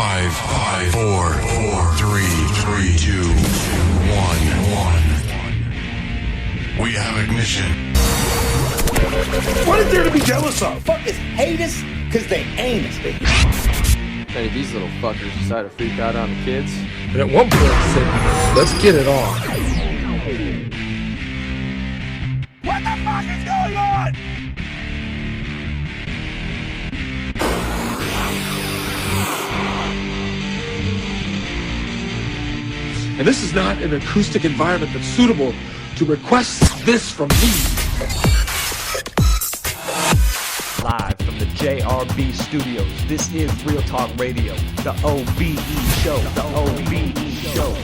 5, 4, 3, 2, 1. We have ignition. What is there to be jealous of? Fuckers hate us because they ain't us, baby. Hey, these little fuckers decide to freak out on the kids. And at one point I said, let's get it on. What the fuck is going on? And this is not an acoustic environment that's suitable to request this from me. Live from the JRB studios, this is Real Talk Radio, the OBE show, the OBE show.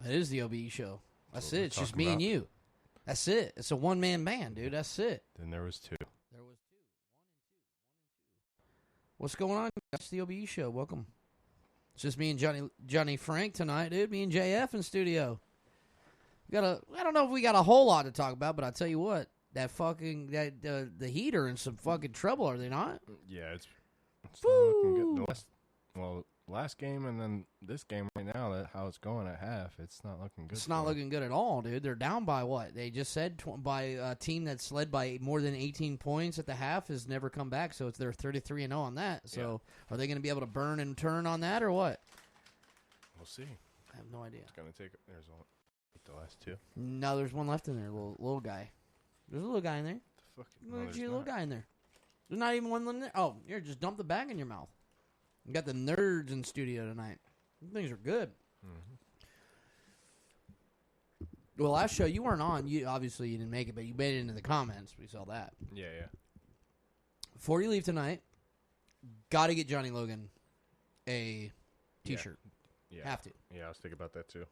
It is the OBE show. That's it. It's just me and you. That's it. It's a one-man band, dude. That's it. Then there was two. What's going on? That's the OBE show. Welcome. It's just me and Johnny Frank tonight, dude. Me and JF in studio. I don't know if we got a whole lot to talk about, but I'll tell you what. That fucking the Heat are in some fucking trouble, are they not? Yeah, it's not looking good. Last game and then this game right now, how it's going at half, it's not looking good. It's not looking good at all, dude. They're down by what? They just said by a team that's led by more than 18 points at the half has never come back, so they're 33-0 on that. So Are they going to be able to burn and turn on that or what? We'll see. I have no idea. It's going to take. There's the last two. No, there's one left in there, little guy. There's a little guy in there. There's a little guy in there. There's not even one in there. Oh, here, just dump the bag in your mouth. You got the nerds in studio tonight. Things are good. Mm-hmm. Well, last show you weren't on. Obviously you didn't make it, but you made it into the comments. We saw that. Yeah. Before you leave tonight, got to get Johnny Logan a T-shirt. Yeah. Have to. Yeah, I was thinking about that too.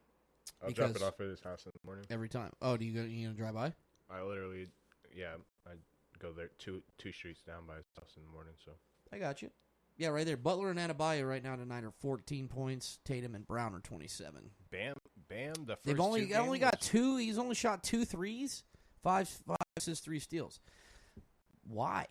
I'll drop it off at his house in the morning. Every time. Oh, you gonna drive by? I literally, I go there two streets down by his house in the morning. So I got you. Yeah, right there. Butler and Adebayo right now tonight are 14 points. Tatum and Brown are 27. Bam. The first They've only got two. He's only shot 2 threes, 5 assists, 3 steals. Why?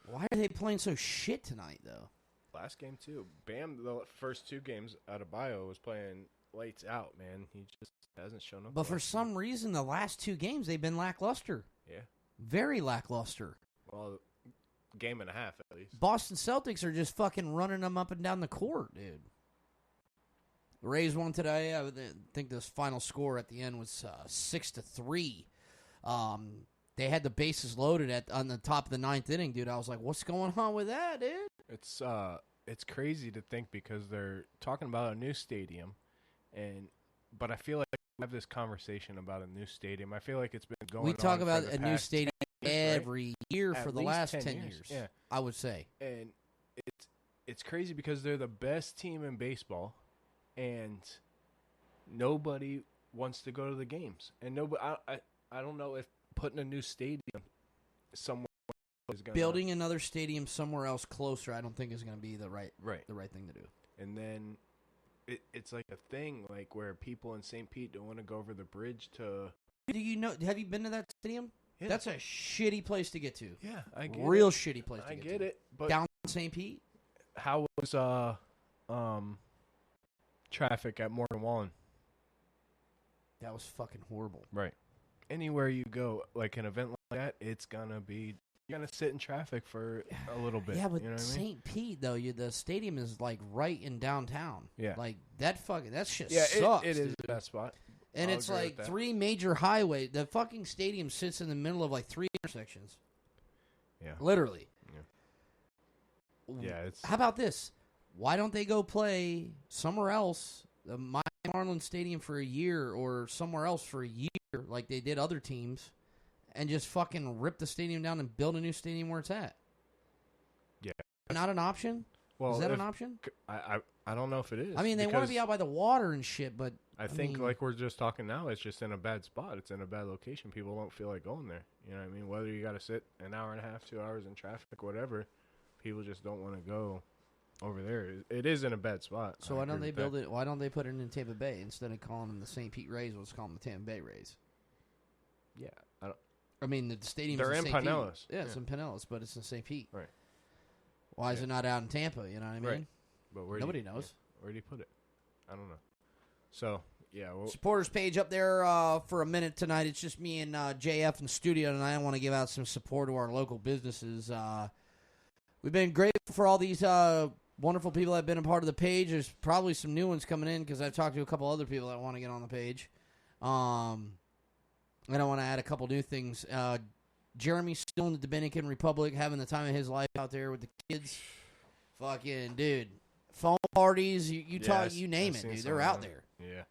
Why are they playing so shit tonight, though? Last game too. Bam. The first 2 games, Adebayo was playing lights out. Man, he just hasn't shown up. But for some reason, the last 2 games they've been lackluster. Yeah. Very lackluster. Well. Game and a half, at least. Boston Celtics are just fucking running them up and down the court, dude. The Rays won today. I think this final score at the end was 6-3. They had the bases loaded on the top of the 9th inning, dude. I was like, what's going on with that, dude? It's crazy to think because they're talking about a new stadium, but I feel like we have this conversation about a new stadium. I feel like it's been going on. We talk about a new stadium every year for the last 10 years. Yeah. I would say. And it's crazy because they're the best team in baseball, and nobody wants to go to the games. And nobody, I don't know if putting a new stadium somewhere is going to building another stadium somewhere else closer. I don't think is going to be the right thing to do. And then it's like a thing like where people in St. Pete don't want to go over the bridge to. Do you know? Have you been to that stadium? Yeah. That's a shitty place to get to. Yeah, I get Real it. shitty place to get to. I get it. But down St. Pete? How was traffic at Morgan Wallen? That was fucking horrible. Right. Anywhere you go, like an event like that, it's gonna be you're gonna sit in traffic for a little bit. Yeah, but you know what I mean? St. Pete though, the stadium is like right in downtown. Yeah. Like that shit sucks. It is the best spot. And it's like 3 major highways. The fucking stadium sits in the middle of like 3 intersections. Yeah. Literally. Yeah. It's. How about this? Why don't they go play somewhere else, the Marlins Stadium for a year or somewhere else for a year like they did other teams, and just fucking rip the stadium down and build a new stadium where it's at? Yeah. Not an option? Well, is that an option? I don't know if it is. I mean, they want to be out by the water and shit, but I think like we're just talking now, it's just in a bad spot. It's in a bad location. People don't feel like going there. You know what I mean? Whether you got to sit an hour and a half, 2 hours in traffic, whatever, people just don't want to go over there. It is in a bad spot. So why don't they build it? Why don't they put it in Tampa Bay instead of calling them the St. Pete Rays? Let's call them the Tampa Bay Rays. Yeah, I mean the stadium. They're in Pinellas. Yeah, it's in Pinellas, but it's in St. Pete. Right. Why is it not out in Tampa? You know what I mean? Right. But Nobody knows. Where do you put it? I don't know. So, yeah. Well, Supporters page up there for a minute tonight. It's just me and JF in the studio tonight. I want to give out some support to our local businesses. We've been grateful for all these wonderful people that have been a part of the page. There's probably some new ones coming in because I've talked to a couple other people that want to get on the page. And I want to add a couple new things. Jeremy's still in the Dominican Republic, having the time of his life out there with the kids. Fucking dude, phone parties, you talk, you name it, dude. They're out there. Yeah,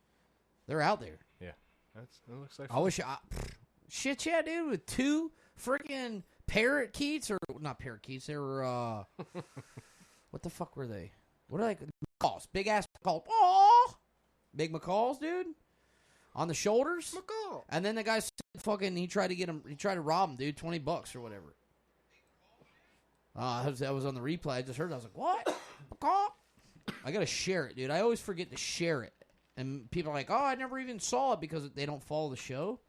they're out there. Yeah, it looks like. I wish shit, yeah, dude, with 2 freaking parakeets or not parakeets. They were what the fuck were they? What are they? Macaws, big ass macaws. Oh, big macaws, dude. On the shoulders, Macaw. And then the guy fucking he tried to get him. He tried to rob him, dude. $20 or whatever. That was on the replay. I just heard it. I was like, what? Macaw? I gotta share it, dude. I always forget to share it, and people are like, oh, I never even saw it because they don't follow the show.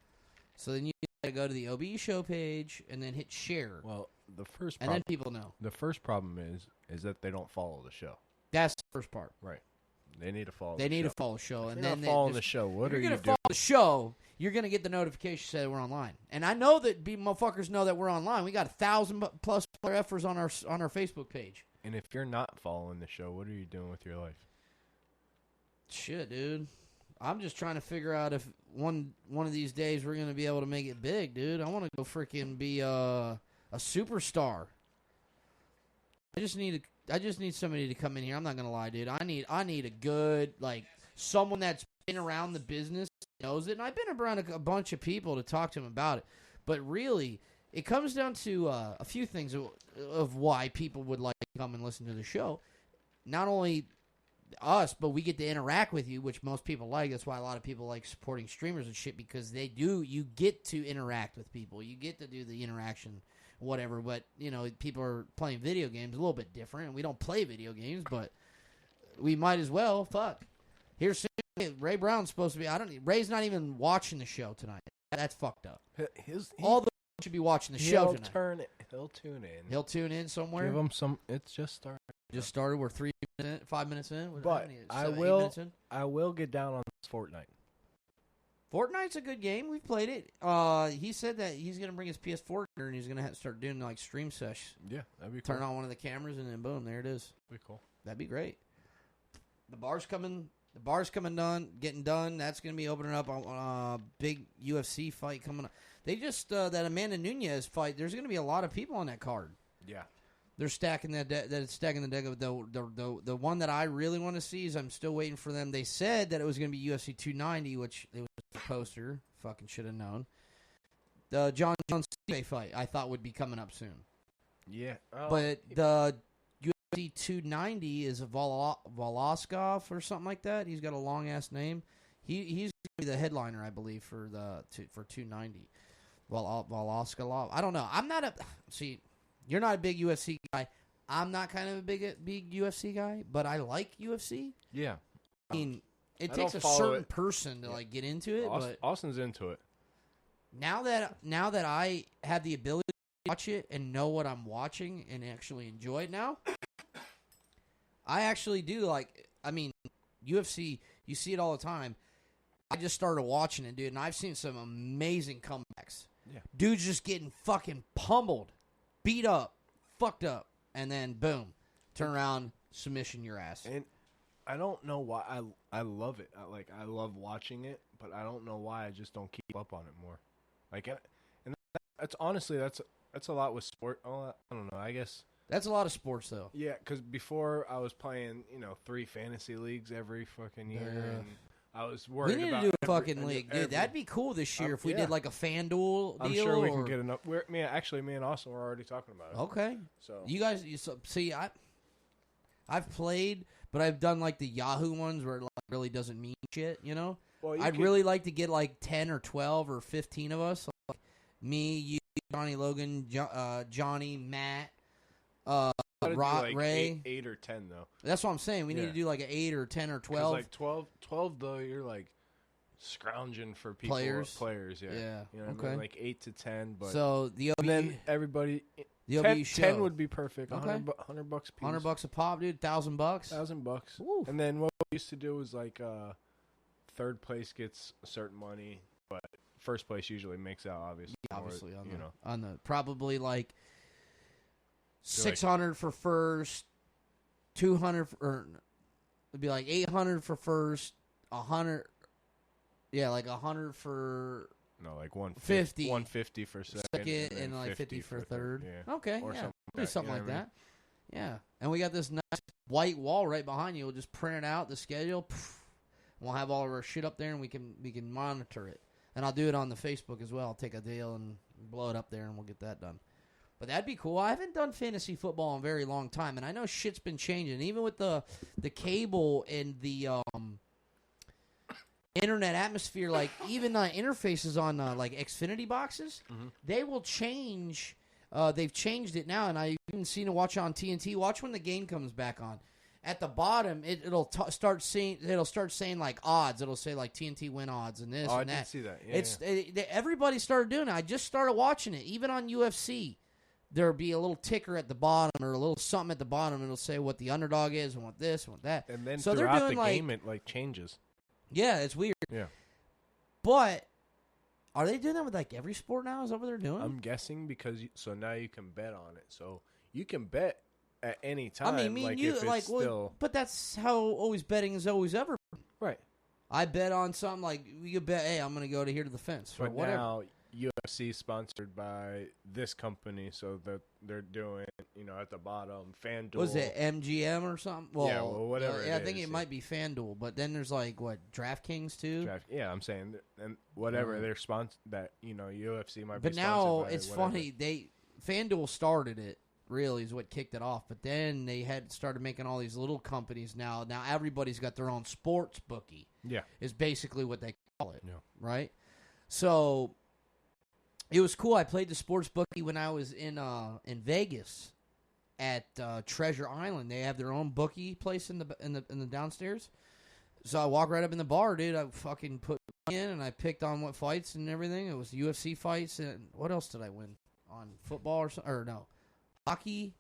So then you gotta go to the OBE show page and then hit share. Well, the first and then people know. The first problem is that they don't follow the show. That's the first part. Right. They need to follow. They need to follow the show, and then following the show. What are you doing? Follow the show. You're gonna get the notification say we're online, and I know that motherfuckers know that we're online. We got 1,000+ efforts on our Facebook page. And if you're not following the show, what are you doing with your life? Shit, dude. I'm just trying to figure out if one of these days we're gonna be able to make it big, dude. I want to go freaking be a superstar. I just need somebody to come in here. I'm not gonna lie, dude. I need a good someone that's been around the business, knows it. And I've been around a bunch of people to talk to them about it. But really, it comes down to a few things of why people would like to come and listen to the show. Not only us, but we get to interact with you, which most people like. That's why a lot of people like supporting streamers and shit, because you get to interact with people. You get to do the interaction, whatever. But, people are playing video games a little bit different. We don't play video games, but we might as well. Fuck. Here's Ray Brown's supposed to be. Ray's not even watching the show tonight. That's fucked up. All the should be watching the show tonight. He'll tune in. He'll tune in somewhere. Give him some. It's just started. Just started. We're 5 minutes in. But I will get down on Fortnite. Fortnite's a good game. We've played it. He said that he's gonna bring his PS4 here and he's gonna start doing stream sesh. Yeah, that'd be cool. Turn on one of the cameras and then boom, there it is. That'd be cool. That'd be great. The bar's coming. Getting done. That's gonna be opening up on a big UFC fight coming up. They just that Amanda Nunes fight. There's gonna be a lot of people on that card. Yeah. They're stacking the deck of the one that I really want to see is I'm still waiting for them. They said that it was going to be UFC 290, which it was a poster. Fucking should have known. The John Jones fight I thought would be coming up soon. Yeah, but the UFC 290 is a Voloskov or something like that. He's got a long ass name. He's going to be the headliner, I believe, for 290. Voloskov. I don't know. I'm not a see. You're not a big UFC guy. I'm not kind of a big UFC guy, but I like UFC. Yeah. I mean, it takes a certain person to get into it. But Austin's into it. Now that I have the ability to watch it and know what I'm watching and actually enjoy it now, I actually do UFC. You see it all the time. I just started watching it, dude, and I've seen some amazing comebacks. Yeah. Dude's just getting fucking pummeled. Beat up, fucked up, and then boom, turn around, submission your ass. And I don't know why I love it. I love watching it, but I don't know why I just don't keep up on it more. And that's honestly that's a lot with sport. Oh, I don't know. I guess that's a lot of sports though. Yeah, because before I was playing 3 fantasy leagues every fucking year, and I was worried about. We need to do a fucking league, dude. That'd be cool this year if we did a FanDuel deal. I'm sure we can get enough. Me and Austin were already talking about it. Okay. So you guys, see, I've played, but I've done the Yahoo ones where it really doesn't mean shit, Well, I'd really like to get 10 or 12 or 15 of us, me, you, Johnny Logan, Johnny, Matt, Ray. 8 or 10 though. That's what I'm saying. We need to do an 8 or 10 or 12. 12 though, you're scrounging for people. Players, yeah. Yeah. You know what I mean? 8 to 10. But so the and then everybody The OBE 10, show. 10 would be perfect. Okay. $100 a piece. $100 a pop, dude. $1,000. $1,000. Woo. And then what we used to do was like third place gets a certain money, but first place usually makes out obviously. Yeah, obviously, or, on the probably like 600 for first, 200 or it'd be like 800 for first, 100. Yeah, like 100 for. No, like 150. 150 for second, and like 50 for third. Yeah. Okay, or yeah, something like that. that. Yeah, and we got this nice white wall right behind you. We'll just print it out, the schedule. We'll have all of our shit up there, and we can monitor it. And I'll do it on the Facebook as well. I'll take a deal and blow it up there, and we'll get that done. But that'd be cool. I haven't done fantasy football in a very long time, and I know shit's been changing. Even with the cable and the internet atmosphere, like even interfaces on like Xfinity boxes, they will change. They've changed it now, and I've even seen it. Watch on TNT. Watch when the game comes back on. At the bottom, it'll start saying like odds. It'll say like TNT win odds and this and that. I did see that. Yeah, everybody started doing it. I just started watching it. Even on UFC, there'll be a little ticker at the bottom or a little something at the bottom. It'll say what the underdog is and what this and what that. And then so throughout they're doing the game, it like changes. Yeah, it's weird. Yeah. But are they doing that with like every sport now? Is that what they're doing? I'm guessing because so now you can bet on it. So you can bet at any time. I mean, like you if like, it's still but that's how always betting is always ever. right. I bet on something like you could bet. Hey, I'm going to go to here to the fence or But whatever. now UFC sponsored by this company, so that they're doing at the bottom FanDuel. Was it MGM or something? Well, yeah, well, whatever. I think it might be FanDuel, but then there's like what DraftKings too. Yeah, I'm saying and whatever they're sponsored that UFC might. But be now sponsored by it's whatever. funny. FanDuel started it. Really is what kicked it off. But then they had started making all these little companies now. Now everybody's got their own sports bookie. Yeah, is basically what they call it. Yeah. Right. So it was cool. I played the sports bookie when I was in Vegas at Treasure Island. They have their own bookie place in the downstairs. So I walk right up in the bar, dude. I fucking put in and I picked on what fights and everything. It was UFC fights and what else did I win on football or no hockey?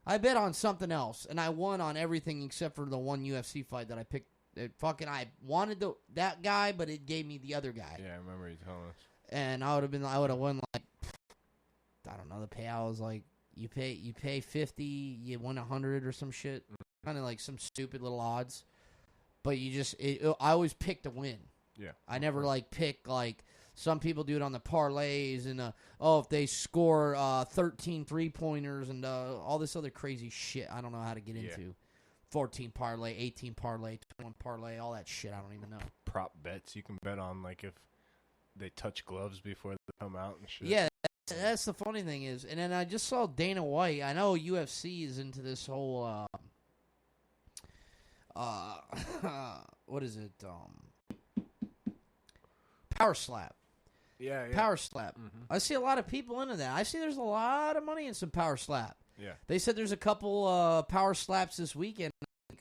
I bet on something else and I won on everything except for the one UFC fight that I picked. I wanted that guy, but it gave me the other guy. Yeah, I remember you telling us. And I would have won like I don't know. The payout was like you pay 50, you win 100 or some shit, kind of like some stupid little odds. But I always pick to win. Yeah, I never like pick like some people do it on the parlays and if they score 13 3-pointers and all this other crazy shit. I don't know how to get into 14 parlay, 18 parlay, 21 parlay, all that shit. I don't even know. Prop bets you can bet on like if they touch gloves before they come out and shit. Yeah, that's the funny thing is. And then I just saw Dana White. I know UFC is into this whole what is it? Power slap. Yeah. Power slap. Mm-hmm. I see a lot of people into that. I see there's a lot of money in some power slap. Yeah. They said there's a couple power slaps this weekend.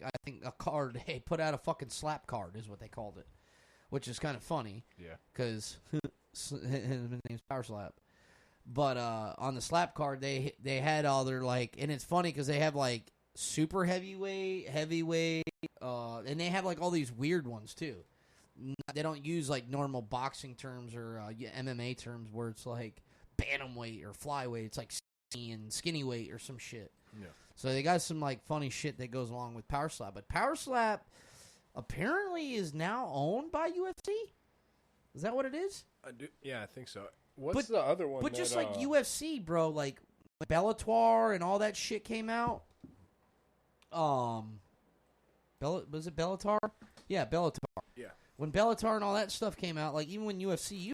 I think a card, they put out a fucking slap card is what they called it, which is kind of funny. Yeah. Because his name's Power Slap. But on the slap card, they had all their like, and it's funny because they have like super heavyweight, and they have like all these weird ones too. They don't use like normal boxing terms or MMA terms where it's like bantamweight or flyweight. It's like skinny weight or some shit. Yeah. So they got some like funny shit that goes along with Power Slap. But Power Slap apparently is now owned by UFC. Is that what it is? Yeah, I think so. What's the other one? But just like UFC, bro, like Bellator and all that shit came out. Was it Bellator? Yeah, Bellator. Yeah. When Bellator and all that stuff came out, like even when UFC,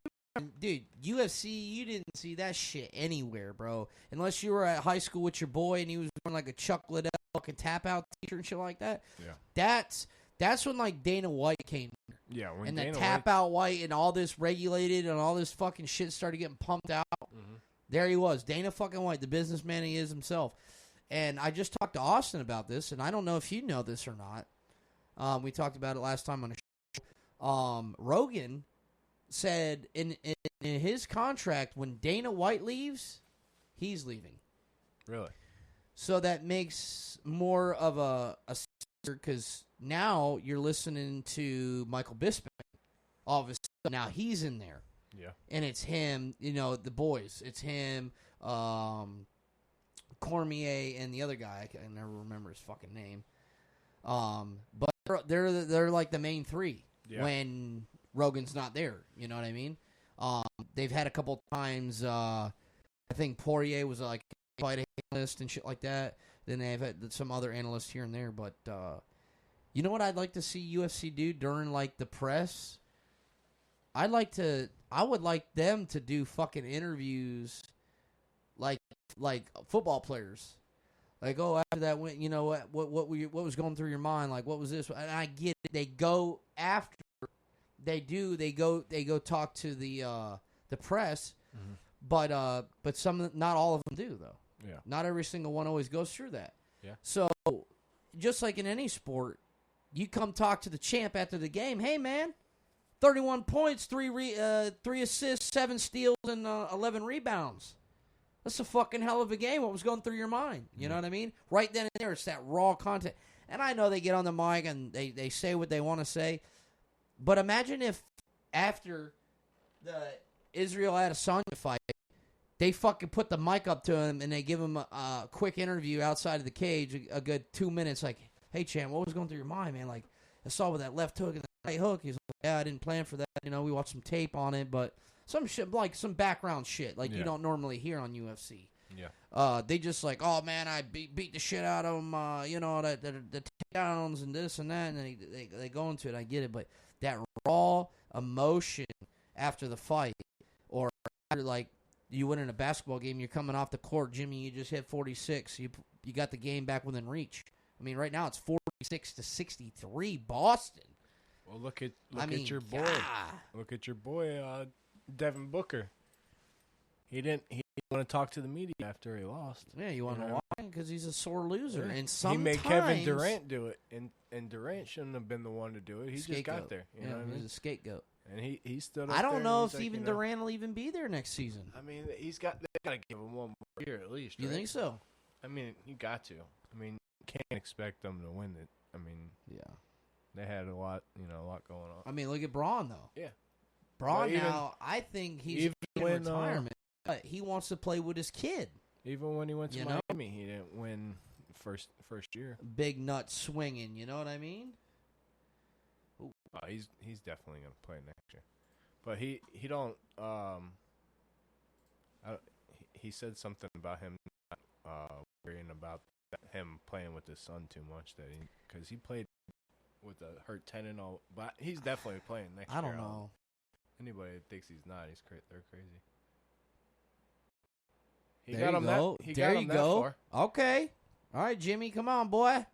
UFC, you didn't see that shit anywhere, bro. Unless you were at high school with your boy and he was wearing like a Chuck Liddell fucking tap out t-shirt and shit like that. Yeah. That's when like Dana White came. Yeah, when and Dana the tap out White and all this regulated and all this fucking shit started getting pumped out. Mm-hmm. There he was, Dana fucking White, the businessman he is himself. And I just talked to Austin about this, and I don't know if you know this or not. We talked about it last time on the show. Rogan said in his contract, when Dana White leaves, he's leaving. Really? So that makes more of a because now you're listening to Michael Bisping. All of a sudden, now he's in there. Yeah. And it's him, the boys. It's him, Cormier, and the other guy. I never remember his fucking name. But they're like the main three when Rogan's not there. You know what I mean? They've had a couple times. I think Poirier was like a fight analyst and shit like that. Then they've had some other analysts here and there. But you know what I'd like to see UFC do during like the press? I would like them to do fucking interviews like football players. Like, oh, after that went, what was going through your mind? Like, what was this? And I get it. They go after they go talk to the press, but not all of them do though. Yeah. Not every single one always goes through that. Yeah. So, just like in any sport, you come talk to the champ after the game. Hey, man. 31 points, 3 assists, 7 steals, and 11 rebounds. That's a fucking hell of a game. What was going through your mind? You know what I mean? Right then and there, it's that raw content. And I know they get on the mic and they say what they want to say. But imagine if after the Israel Adesanya fight, they fucking put the mic up to him and they give him a quick interview outside of the cage, a good 2 minutes, like, hey, champ, what was going through your mind, man? Like, I saw with that left hook and the right hook. He's like, yeah, I didn't plan for that. We watched some tape on it, but some shit, like some background shit, like you don't normally hear on UFC. Yeah. They just like, oh, man, I beat the shit out of him, the takedowns and this and that, and then they go into it. I get it, but that raw emotion after the fight, or after, like, you win in a basketball game, you're coming off the court, Jimmy, you just hit 46, you got the game back within reach. I mean, right now it's 46-63, Boston. Well, look at your boy. Yeah. Look at your boy, Devin Booker. He didn't want to talk to the media after he lost. Yeah, you want to know why? Because he's a sore loser. Yeah. And sometimes he made Kevin Durant do it, and Durant shouldn't have been the one to do it. He just got there. You know what I mean? He's a scapegoat. And he stood up I don't there know if like, even Durant will even be there next season. I mean, they got to give him one more year at least. You right? think so? I mean, you got to. I mean, you can't expect them to win it. I mean, yeah, they had a lot going on. I mean, look at Braun though. Yeah, Braun now. I think he's in retirement, but he wants to play with his kid. Even when he went to Miami, he didn't win first year. Big nut swinging. You know what I mean? Oh, he's definitely gonna play next year, but he don't. He said something about him worrying about him playing with his son too much because he played with a hurt tendon. But he's definitely playing next year. I don't know. Anybody that thinks he's not, they're crazy. There you go. Okay. All right, Jimmy, come on, boy.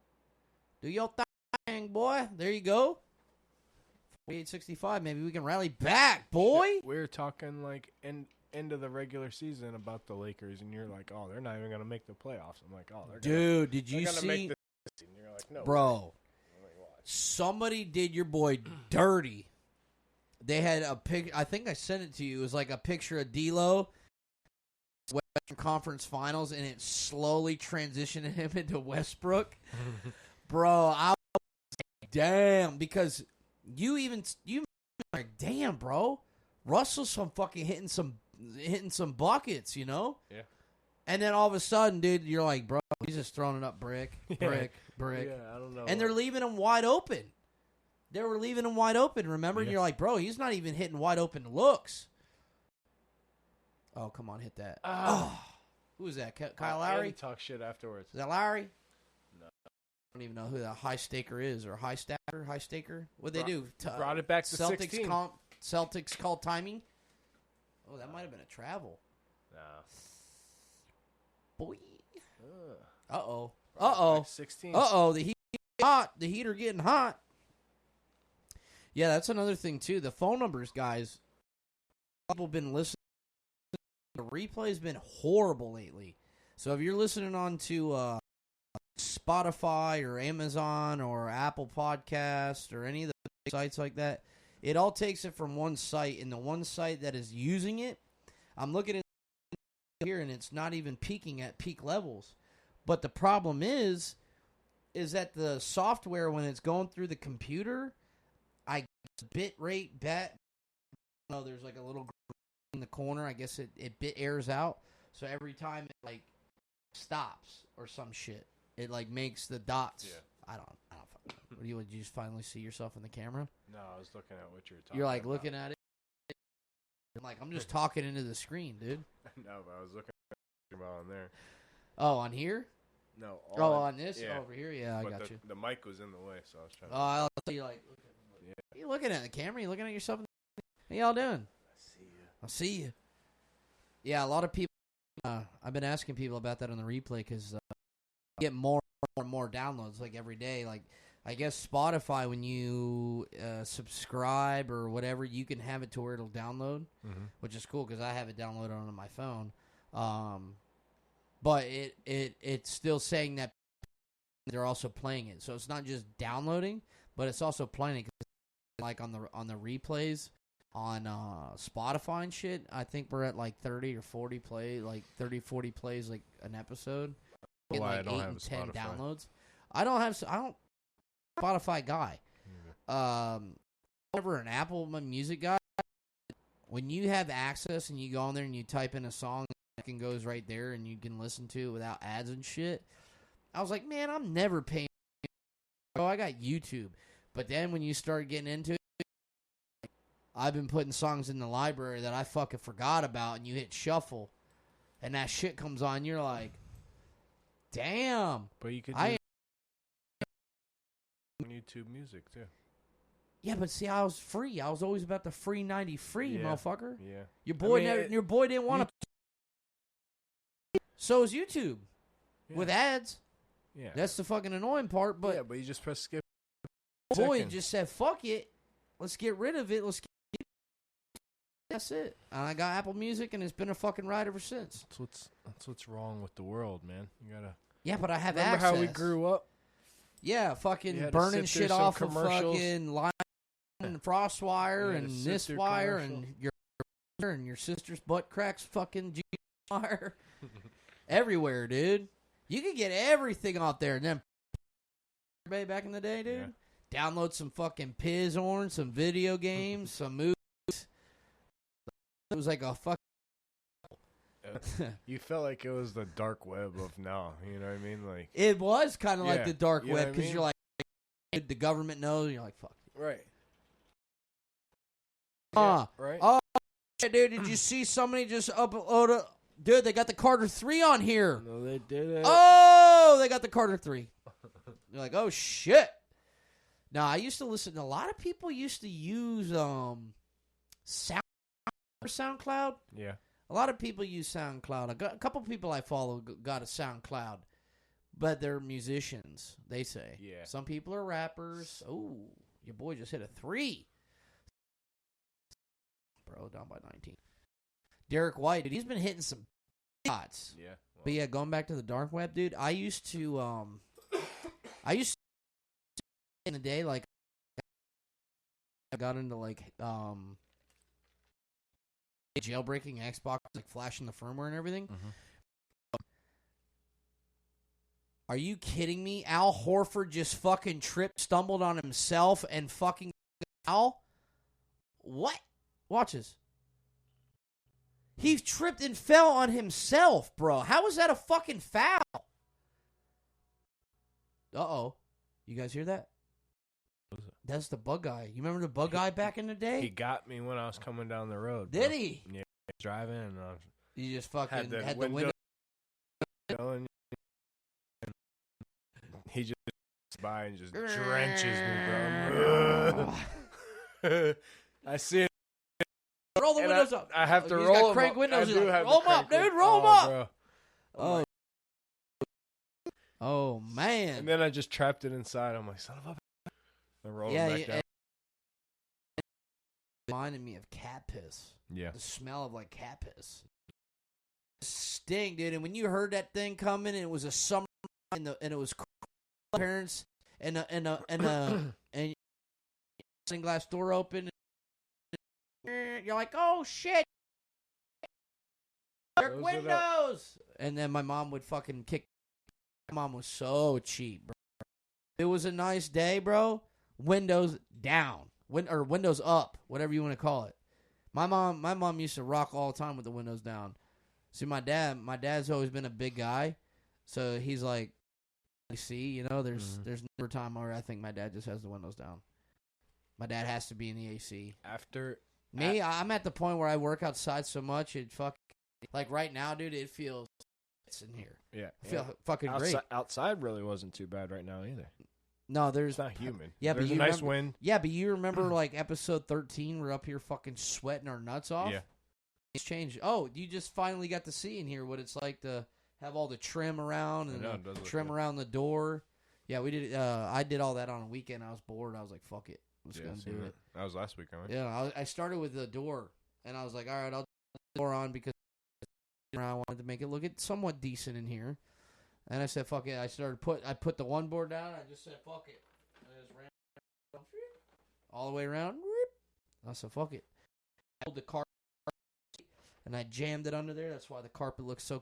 Do your thing, boy. There you go. 48-65. Maybe we can rally back, boy. We're talking like end of the regular season about the Lakers, and you're like, oh, they're not even going to make the playoffs. I'm like, oh, did you see? Make the and you're like, no, bro. Somebody did your boy dirty. They had a pic. I think I sent it to you. It was like a picture of D'Lo, Western Conference Finals, and it slowly transitioned him into Westbrook. Bro, I was like, damn, because you like, damn, bro, Russell's fucking hitting some buckets, you know? Yeah. And then all of a sudden, dude, you're like, bro, he's just throwing it up brick. Yeah, I don't know. And they're leaving him wide open. They were leaving him wide open, remember? Yeah. And you're like, bro, he's not even hitting wide open looks. Oh, come on, hit that. Who is that? Kyle Lowry? Talk shit afterwards. Is that Lowry? No. I don't even know who that high staker is, or high staker. What'd they do? Brought it back to Celtics 16. Celtics called timing. Oh, that might have been a travel. No. Boy. Uh-oh. 16. The heat hot. The heater getting hot. Yeah, that's another thing too. The phone numbers, guys. People have been listening. The replay's been horrible lately. So if you're listening on to Spotify or Amazon or Apple Podcast or any of the sites like that, it all takes it from one site, and the one site that is using it, I'm looking at here, and it's not even peaking at peak levels. But the problem is that the software, when it's going through the computer, I guess bit rate there's like a little in the corner. I guess it bit airs out. So every time it like stops or some shit, it like makes the dots. Yeah. I don't. Would you just finally see yourself in the camera? No, I was looking at what you were talking. You're like about. looking at it. I'm just talking into the screen, dude. No, but I was looking about on there. Oh, on here? No. On this? Yeah. over here? Yeah, but I got you. The mic was in the way, so I was trying to... I'll see you like... Yeah. Are you looking at the camera? You looking at yourself? How y'all doing? I see you. Yeah, a lot of people... I've been asking people about that on the replay because get more and more downloads like every day. Like, I guess Spotify, when you subscribe or whatever, you can have it to where it'll download, which is cool because I have it downloaded on my phone. But it's still saying that they're also playing it, so it's not just downloading, but it's also playing it. Like on the replays on Spotify and shit, I think we're at like 30 or 40 plays, like 30, 40 plays like an episode. Get like I don't 8 have and a 10 Spotify. downloads. I don't Spotify guy. Whenever an Apple Music guy, when you have access and you go on there and you type in a song, it goes right there and you can listen to it without ads and shit. I was like, man, I'm never paying. Oh, I got YouTube. But then when you start getting into it, I've been putting songs in the library that I fucking forgot about, and you hit shuffle, and that shit comes on, you're like, damn. But you could on YouTube Music, too. Yeah, but see, I was free. I was always about the free 90 free, Yeah. motherfucker. Yeah. Your boy your boy didn't want to. So is YouTube. Yeah. With ads. Yeah. That's the fucking annoying part, but... Yeah, but you just press skip. Boy Second. just said, fuck it. Let's get rid of it. That's it. And I got Apple Music, and it's been a fucking ride ever since. That's what's wrong with the world, man. You gotta... Yeah, but I have Remember access. how we grew up? Yeah, You fucking had to burning sit through shit some off of commercials. fucking line and frost wire You had and to sit this through wire commercial. and your sister's butt cracks fucking G wire. Everywhere, dude. You could get everything out there. And then back in the day, dude. Yeah. Download some fucking Piz-Horn, some video games, some movies. It was like a fucking... You felt like it was the dark web of now. You know what I mean? Like it was kind of like the dark you know web what I because mean? you're like, the government knows. And you're like, fuck. right. Right. Oh, dude, did you see somebody just upload a... Dude, they got the Carter 3 on here. No, they didn't. Oh, they got the Carter 3. You're like, oh, shit. Now, I used to listen... A lot of people used to use SoundCloud. Yeah. A lot of people use SoundCloud. A couple people I follow got a SoundCloud. But they're musicians, they say. Yeah. Some people are rappers. Oh, your boy just hit a 3. Bro, down by 19. Derek White, dude, he's been hitting some shots. Yeah. Well, But yeah, going back to the dark web, dude, I used to in the day, like, I got into, like, jailbreaking Xbox, like, flashing the firmware and everything. Mhm. Are you kidding me? Al Horford just fucking stumbled on himself and fucking Al? What? Watch this. He tripped and fell on himself, bro. How is that a fucking foul? Uh-oh. You guys hear that? What is it? That's the bug guy. You remember the bug guy back in the day? He got me when I was coming down the road. Did bro. he? Yeah. Driving and You just fucking had the had the window. going. He just by and just drenches me, bro. I see it. Roll the And windows up. I have to He's roll got them crank up. windows. I He's do like, have roll the them up, crank dude. win- Roll them up. Bro. Oh. Oh, man. And then I just trapped it inside. I'm like, son of a... I rolled it back down. It reminded me of cat piss. Yeah. The smell of, like, cat piss. Stink, dude. And when you heard that thing coming, and it was a summer, and it was parents, and glass door open, you're like, oh, shit. Work Those are the- windows! And then my mom would fucking kick. My mom was so cheap, bro. It was a nice day, bro. Windows down. Or windows up, whatever you want to call it. My mom used to rock all the time with the windows down. See, my dad's always been a big guy, so he's like, see, you know, there's never a time where I think my dad just has the windows down. My dad has to be in the AC. I'm at the point where I work outside so much, it like right now, dude, it feels it's in here. Yeah. I feel fucking great. Outside really wasn't too bad right now either. No, It's not humid. Yeah, there's but a nice wind. Yeah, but you remember like episode 13, we're up here fucking sweating our nuts off? Yeah. It's changed. Oh, you just finally got to see in here what it's like to have all the trim around and the trim around the door. Yeah, we did. I did all that on a weekend. I was bored. I was like, fuck it. I'm just going to do it. That was last week, right? Yeah, I started with the door, and I was like, all right, I'll put the door on because I wanted to make it look somewhat decent in here. And I said, fuck it. I put the one board down. I just said, fuck it. I just ran all the way around. I said, fuck it. I pulled the carpet and I jammed it under there. That's why the carpet looks so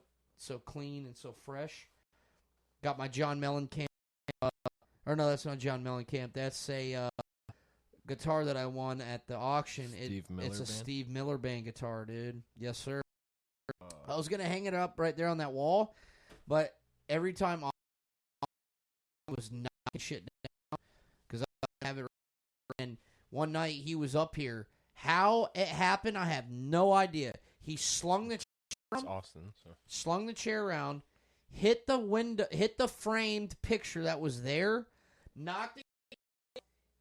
clean and so fresh. Got my John Mellencamp. Or no, that's not John Mellencamp. That's a guitar that I won at the auction. It's a Steve Miller Band guitar, dude. Yes, sir. I was going to hang it up right there on that wall, but every time I was knocking shit down because I have it. And one night he was up here. How it happened, I have no idea. He slung the chair around, It's Austin. So. slung the chair around, hit the window, hit the framed picture that was there, knocked it,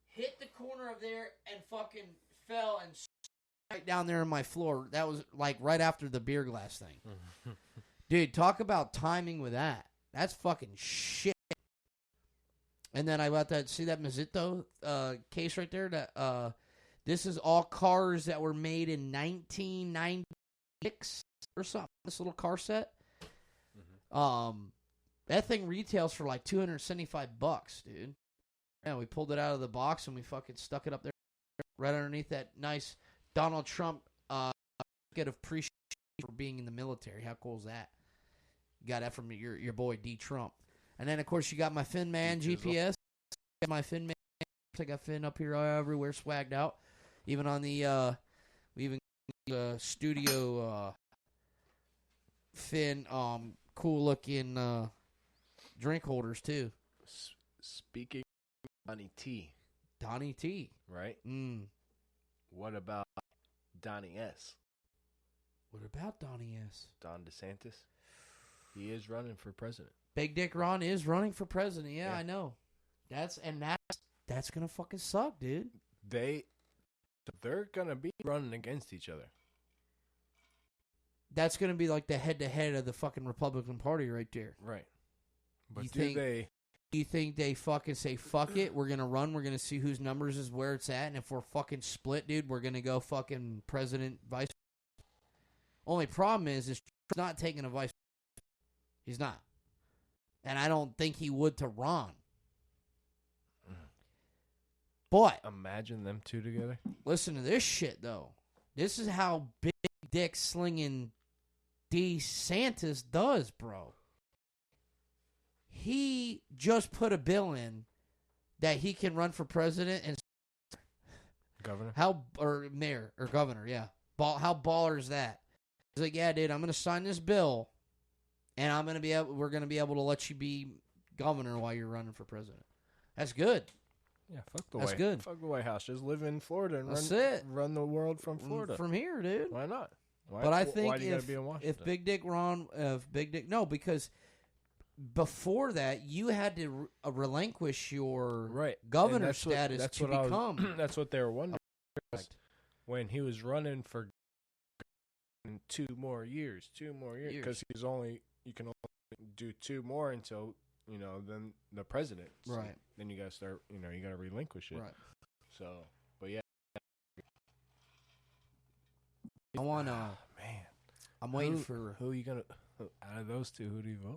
hit the corner of there, and fucking fell and right down there on my floor. That was like right after the beer glass thing. Dude, talk about timing with that. That's fucking shit. And then I got that, see that Mazzito case right there? That this is all cars that were made in 1996 or something. This little car set. That thing retails for like $275, dude. Yeah, we pulled it out of the box and we fucking stuck it up there right underneath that nice Donald Trump certificate of appreciation for being in the military. How cool is that? You got that from your boy D Trump. And then of course you got my Finn Man GPS. Got my Finn Man. I got Finn up here everywhere, swagged out. Even on the we even studio Finn cool looking drink holders too. Speaking of Donnie T. Right? What about Donnie S? What about Donnie S? Don DeSantis? He is running for president. Big Dick Ron is running for president. Yeah, I know. That's gonna fucking suck, dude. They're gonna be running against each other. That's gonna be like the head-to-head of the fucking Republican Party right there. Right. But Do you think they fucking say, fuck it, we're gonna run, we're gonna see whose numbers is where it's at, and if we're fucking split, dude, we're gonna go fucking president, vice. Only problem is Trump's not taking a vice. He's not. And I don't think he would to Ron. But imagine them two together. Listen to this shit, though. This is how big dick slinging DeSantis does, bro. He just put a bill in that he can run for president and governor. Or mayor or governor, yeah. How baller is that? He's like, yeah, dude, I'm gonna sign this bill, and we're gonna be able to let you be governor while you're running for president. That's good. Yeah, That's good. Fuck the White House. Just live in Florida and run the world from Florida. From here, dude. Why not? But I think why do you gotta be in Washington? Because before that you had to relinquish your governor status to become. That's what they were wondering. When he was running for 2 more years, because you can only do 2 more until then the president. So right. Then you gotta start. You gotta relinquish it. Right. So, but yeah. I want man. I'm waiting for who are you gonna out of those 2. Who do you vote?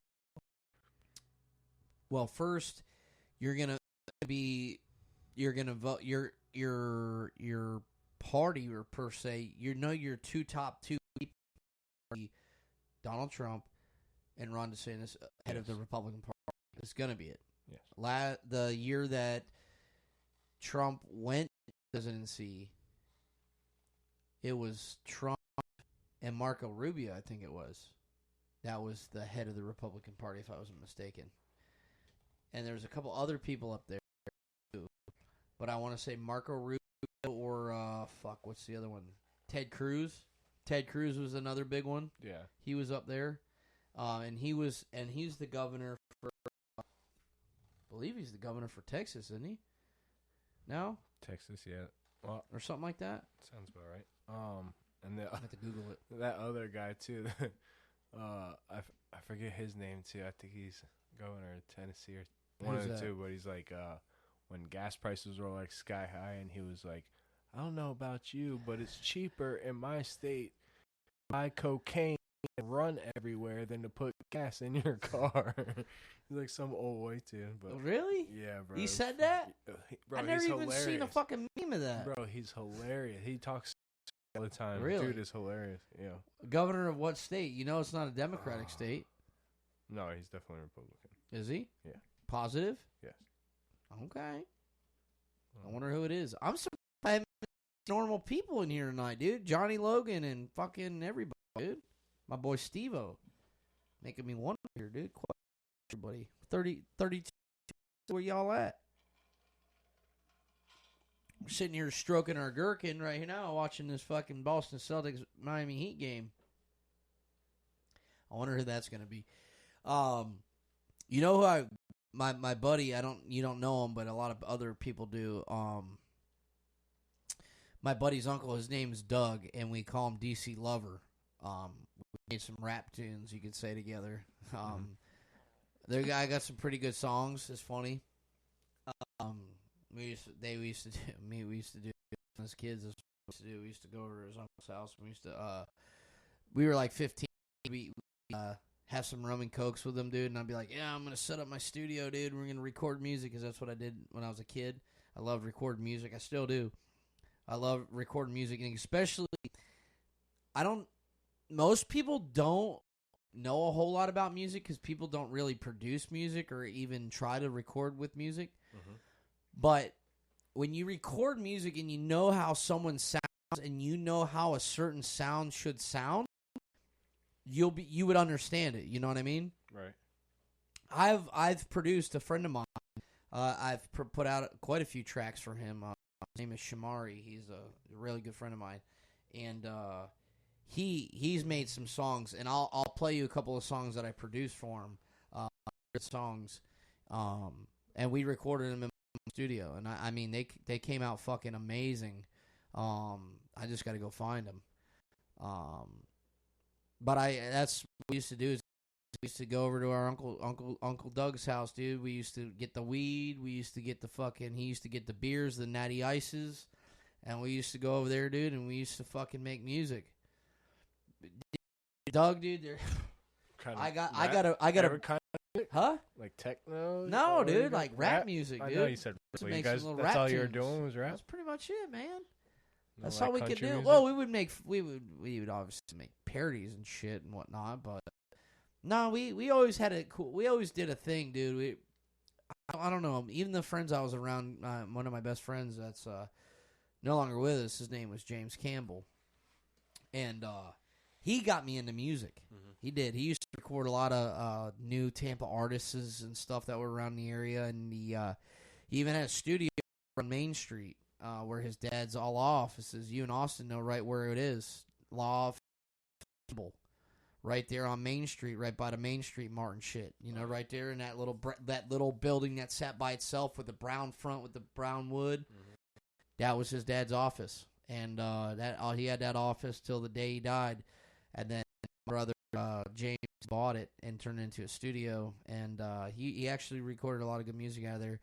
Well, first you're gonna vote your party or per se. Your top 2 people, Donald Trump and Ron DeSantis head of the Republican Party. It's going to be it. Yes. The year that Trump went to presidency, it was Trump and Marco Rubio, I think it was. That was the head of the Republican Party, if I wasn't mistaken. And there's a couple other people up there, too. But I want to say Marco Rubio or, what's the other one? Ted Cruz. Ted Cruz was another big one. Yeah. He was up there. He's the governor for, I believe he's the governor for Texas, isn't he? No? Texas, yeah. Well, or something like that? Sounds about right. And I have to Google it. That other guy, too, I forget his name, too. I think he's governor of Tennessee or one of the two, but he's like, when gas prices were like sky high, and he was like, I don't know about you, but it's cheaper in my state to buy cocaine and run everywhere than to put gas in your car. He's like some old white dude. But really? Yeah, bro. He said that? Bro, I never he's even hilarious. seen a fucking meme of that. Bro, he's hilarious. He talks all the time. Really? Dude is hilarious. Yeah. Governor of what state? You know it's not a Democratic state. No, he's definitely Republican. Is he? Yeah. Positive? Yes. Okay. I wonder who it is. I'm surprised I haven't normal people in here tonight, dude. Johnny Logan and fucking everybody, dude. My boy Steve-O. Making me wonder here, dude. Everybody. 32. Where y'all at? We're sitting here stroking our gherkin right now watching this fucking Boston Celtics Miami Heat game. I wonder who that's going to be. You know who my buddy, you don't know him, but a lot of other people do. My buddy's uncle, his name's Doug, and we call him DC Lover. We made some rap tunes, you could say, together. The guy got some pretty good songs. It's funny. We used to do as kids. We used to go over to his uncle's house. We were like 15. We have some rum and cokes with him, dude, and I'd be like, yeah, I'm gonna set up my studio, dude. We're gonna record music because that's what I did when I was a kid. I loved recording music. I still do. I love recording music, and especially, most people don't know a whole lot about music because people don't really produce music or even try to record with music. Mm-hmm. But when you record music and you know how someone sounds and you know how a certain sound should sound, you would understand it. You know what I mean? Right. I've produced a friend of mine. I've put out quite a few tracks for him. His name is Shamari. He's a really good friend of mine, and he's made some songs. And I'll play you a couple of songs that I produced for him. Songs, and we recorded them in the studio. And I mean they came out fucking amazing. I just got to go find them. But that's what we used to do. We used to go over to our Uncle Doug's house, dude. We used to get the weed. We used to get he used to get the beers, the natty ices, and we used to go over there, dude, and we used to fucking make music. Doug, dude, I got a kind of, huh? Like techno? No, dude, like rap music, dude. I know you said So you make guys. some little That's rap all you were tunes. doing was rap. That's pretty much it, man. No, That's like all we could country do. music? Well, we would obviously make parodies and shit and whatnot, but no, we always had it cool. We always did a thing, dude. I don't know. Even the friends I was around, one of my best friends that's no longer with us, his name was James Campbell, and he got me into music. Mm-hmm. He did. He used to record a lot of new Tampa artists and stuff that were around the area, and he even had a studio on Main Street. Where his dad's all offices. You and Austin know right where it is. Law right there on Main Street, right by the Main Street Mart and shit. You know, right there in that little building that sat by itself with the brown front with the brown wood. Mm-hmm. That was his dad's office, and he had that office till the day he died, and then my brother James bought it and turned it into a studio, and he actually recorded a lot of good music out of there.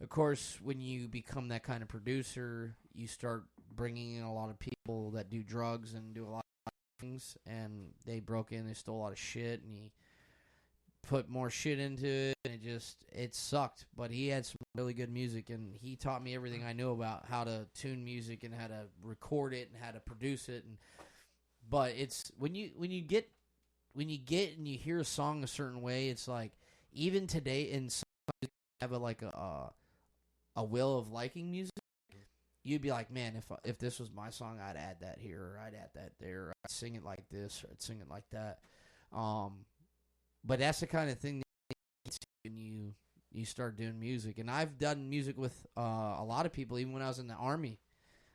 Of course, when you become that kind of producer, you start bringing in a lot of people that do drugs and do a lot of things, and they broke in, they stole a lot of shit, and he put more shit into it, and it sucked. But he had some really good music, and he taught me everything I knew about how to tune music and how to record it and how to produce it. But it's when you get when you get and you hear a song a certain way, it's like even today, and some have a will of liking music. You'd be like, man, if this was my song, I'd add that here, or I'd add that there, or I'd sing it like this, or I'd sing it like that. But that's the kind of thing that when you start doing music. And I've done music with a lot of people, even when I was in the Army.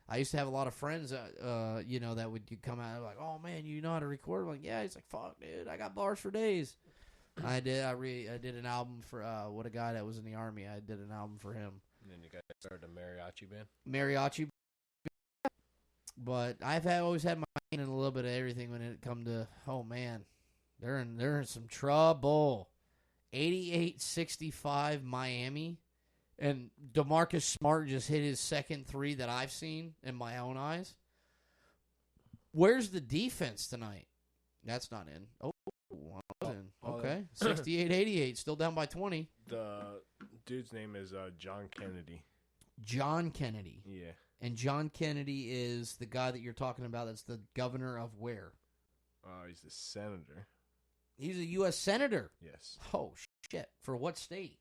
I used to have a lot of friends, that would come out like, oh, man, you know how to record? I'm like, yeah. He's like, fuck, dude, I got bars for days. I did an album for with a guy that was in the Army. I did an album for him. And then you guys started a mariachi band? Mariachi. But always had my hand in a little bit of everything when it come to, oh, man, they're in some trouble. 88-65 Miami. And DeMarcus Smart just hit his second three that I've seen in my own eyes. Where's the defense tonight? That's not in. Oh, in. Okay. 68-88, still down by 20. The dude's name is John Kennedy. John Kennedy. Yeah. And John Kennedy is the guy that you're talking about that's the governor of where? He's the senator. He's a U.S. senator? Yes. Oh, shit. For what state?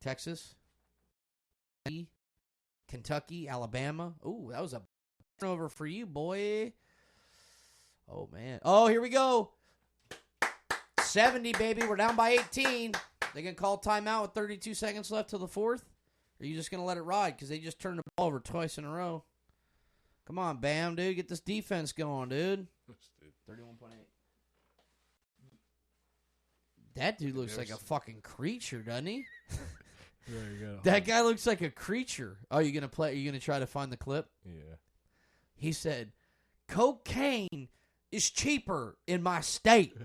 Texas? Kentucky? Alabama? Ooh, that was a turnover for you, boy. Oh, man. Oh, here we go. 70, baby. We're down by 18. They going to call timeout with 32 seconds left till the fourth? Or are you just going to let it ride because they just turned the ball over twice in a row? Come on, Bam, dude. Get this defense going, dude. 31.8. That dude looks like a fucking creature, doesn't he? There you go. That guy looks like a creature. Oh, you going to play? Are you going to try to find the clip? Yeah. He said, cocaine is cheaper in my state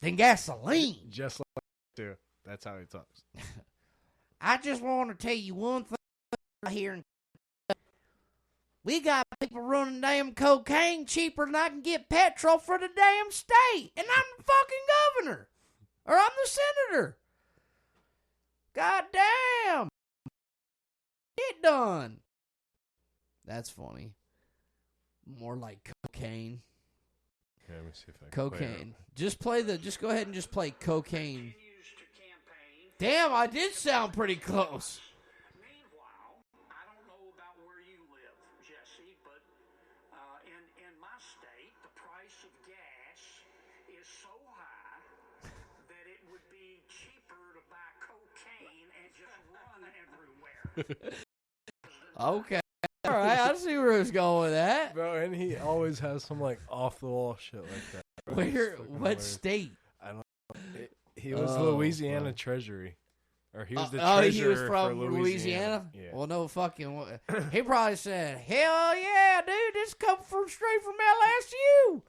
than gasoline. Just like too. That's how he talks. I just want to tell you one thing right here. We got people running damn cocaine cheaper than I can get petrol for the damn state. And I'm the fucking governor. Or I'm the senator. God damn. Get done. That's funny. More like cocaine. Yeah, let me see if I can Cocaine. Just go ahead and just play cocaine. Damn, I did sound pretty close. Meanwhile, I don't know about where you live, Jesse, but in my state, the price of gas is so high that it would be cheaper to buy cocaine and just run everywhere. Okay. All right, I see where it's going with that. Bro, and he always has some like off the wall shit like that. Bro. What state? I don't know. He was Louisiana Treasury. Or he was the oh, treasurer he was from for Louisiana? Yeah. Well, no fucking. He probably said, hell yeah, dude, this come straight from LSU.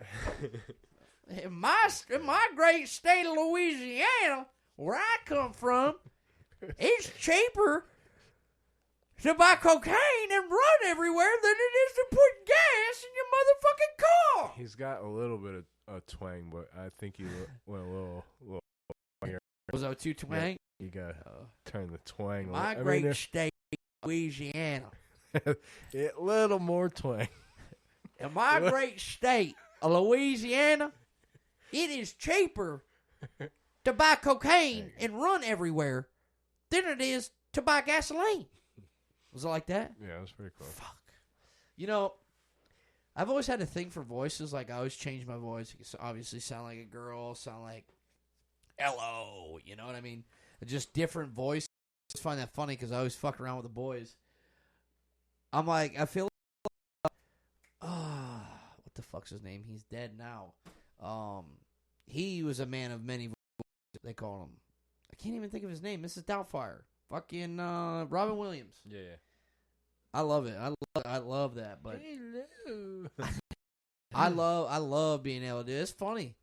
in my great state of Louisiana, where I come from, it's cheaper to buy cocaine and run everywhere than it is to put gas in your motherfucking car. He's got a little bit of twang, but I think he went a little Was that too twang? Yeah, you got to turn the twang. My great state, Louisiana. A little more twang. In my great state of Louisiana, it is cheaper to buy cocaine and run everywhere than it is to buy gasoline. Was it like that? Yeah, it was pretty cool. Fuck. You know, I've always had a thing for voices. Like, I always change my voice. It can obviously sound like a girl, sound like hello. You know what I mean? Just different voice. I just find that funny because I always fuck around with the boys. I'm like, I feel like, what the fuck's his name? He's dead now. He was a man of many voices, they call him. I can't even think of his name. Mrs. Doubtfire. Fucking Robin Williams. Yeah. I love it. I love that. But Hello. I love being able to do it. It's funny.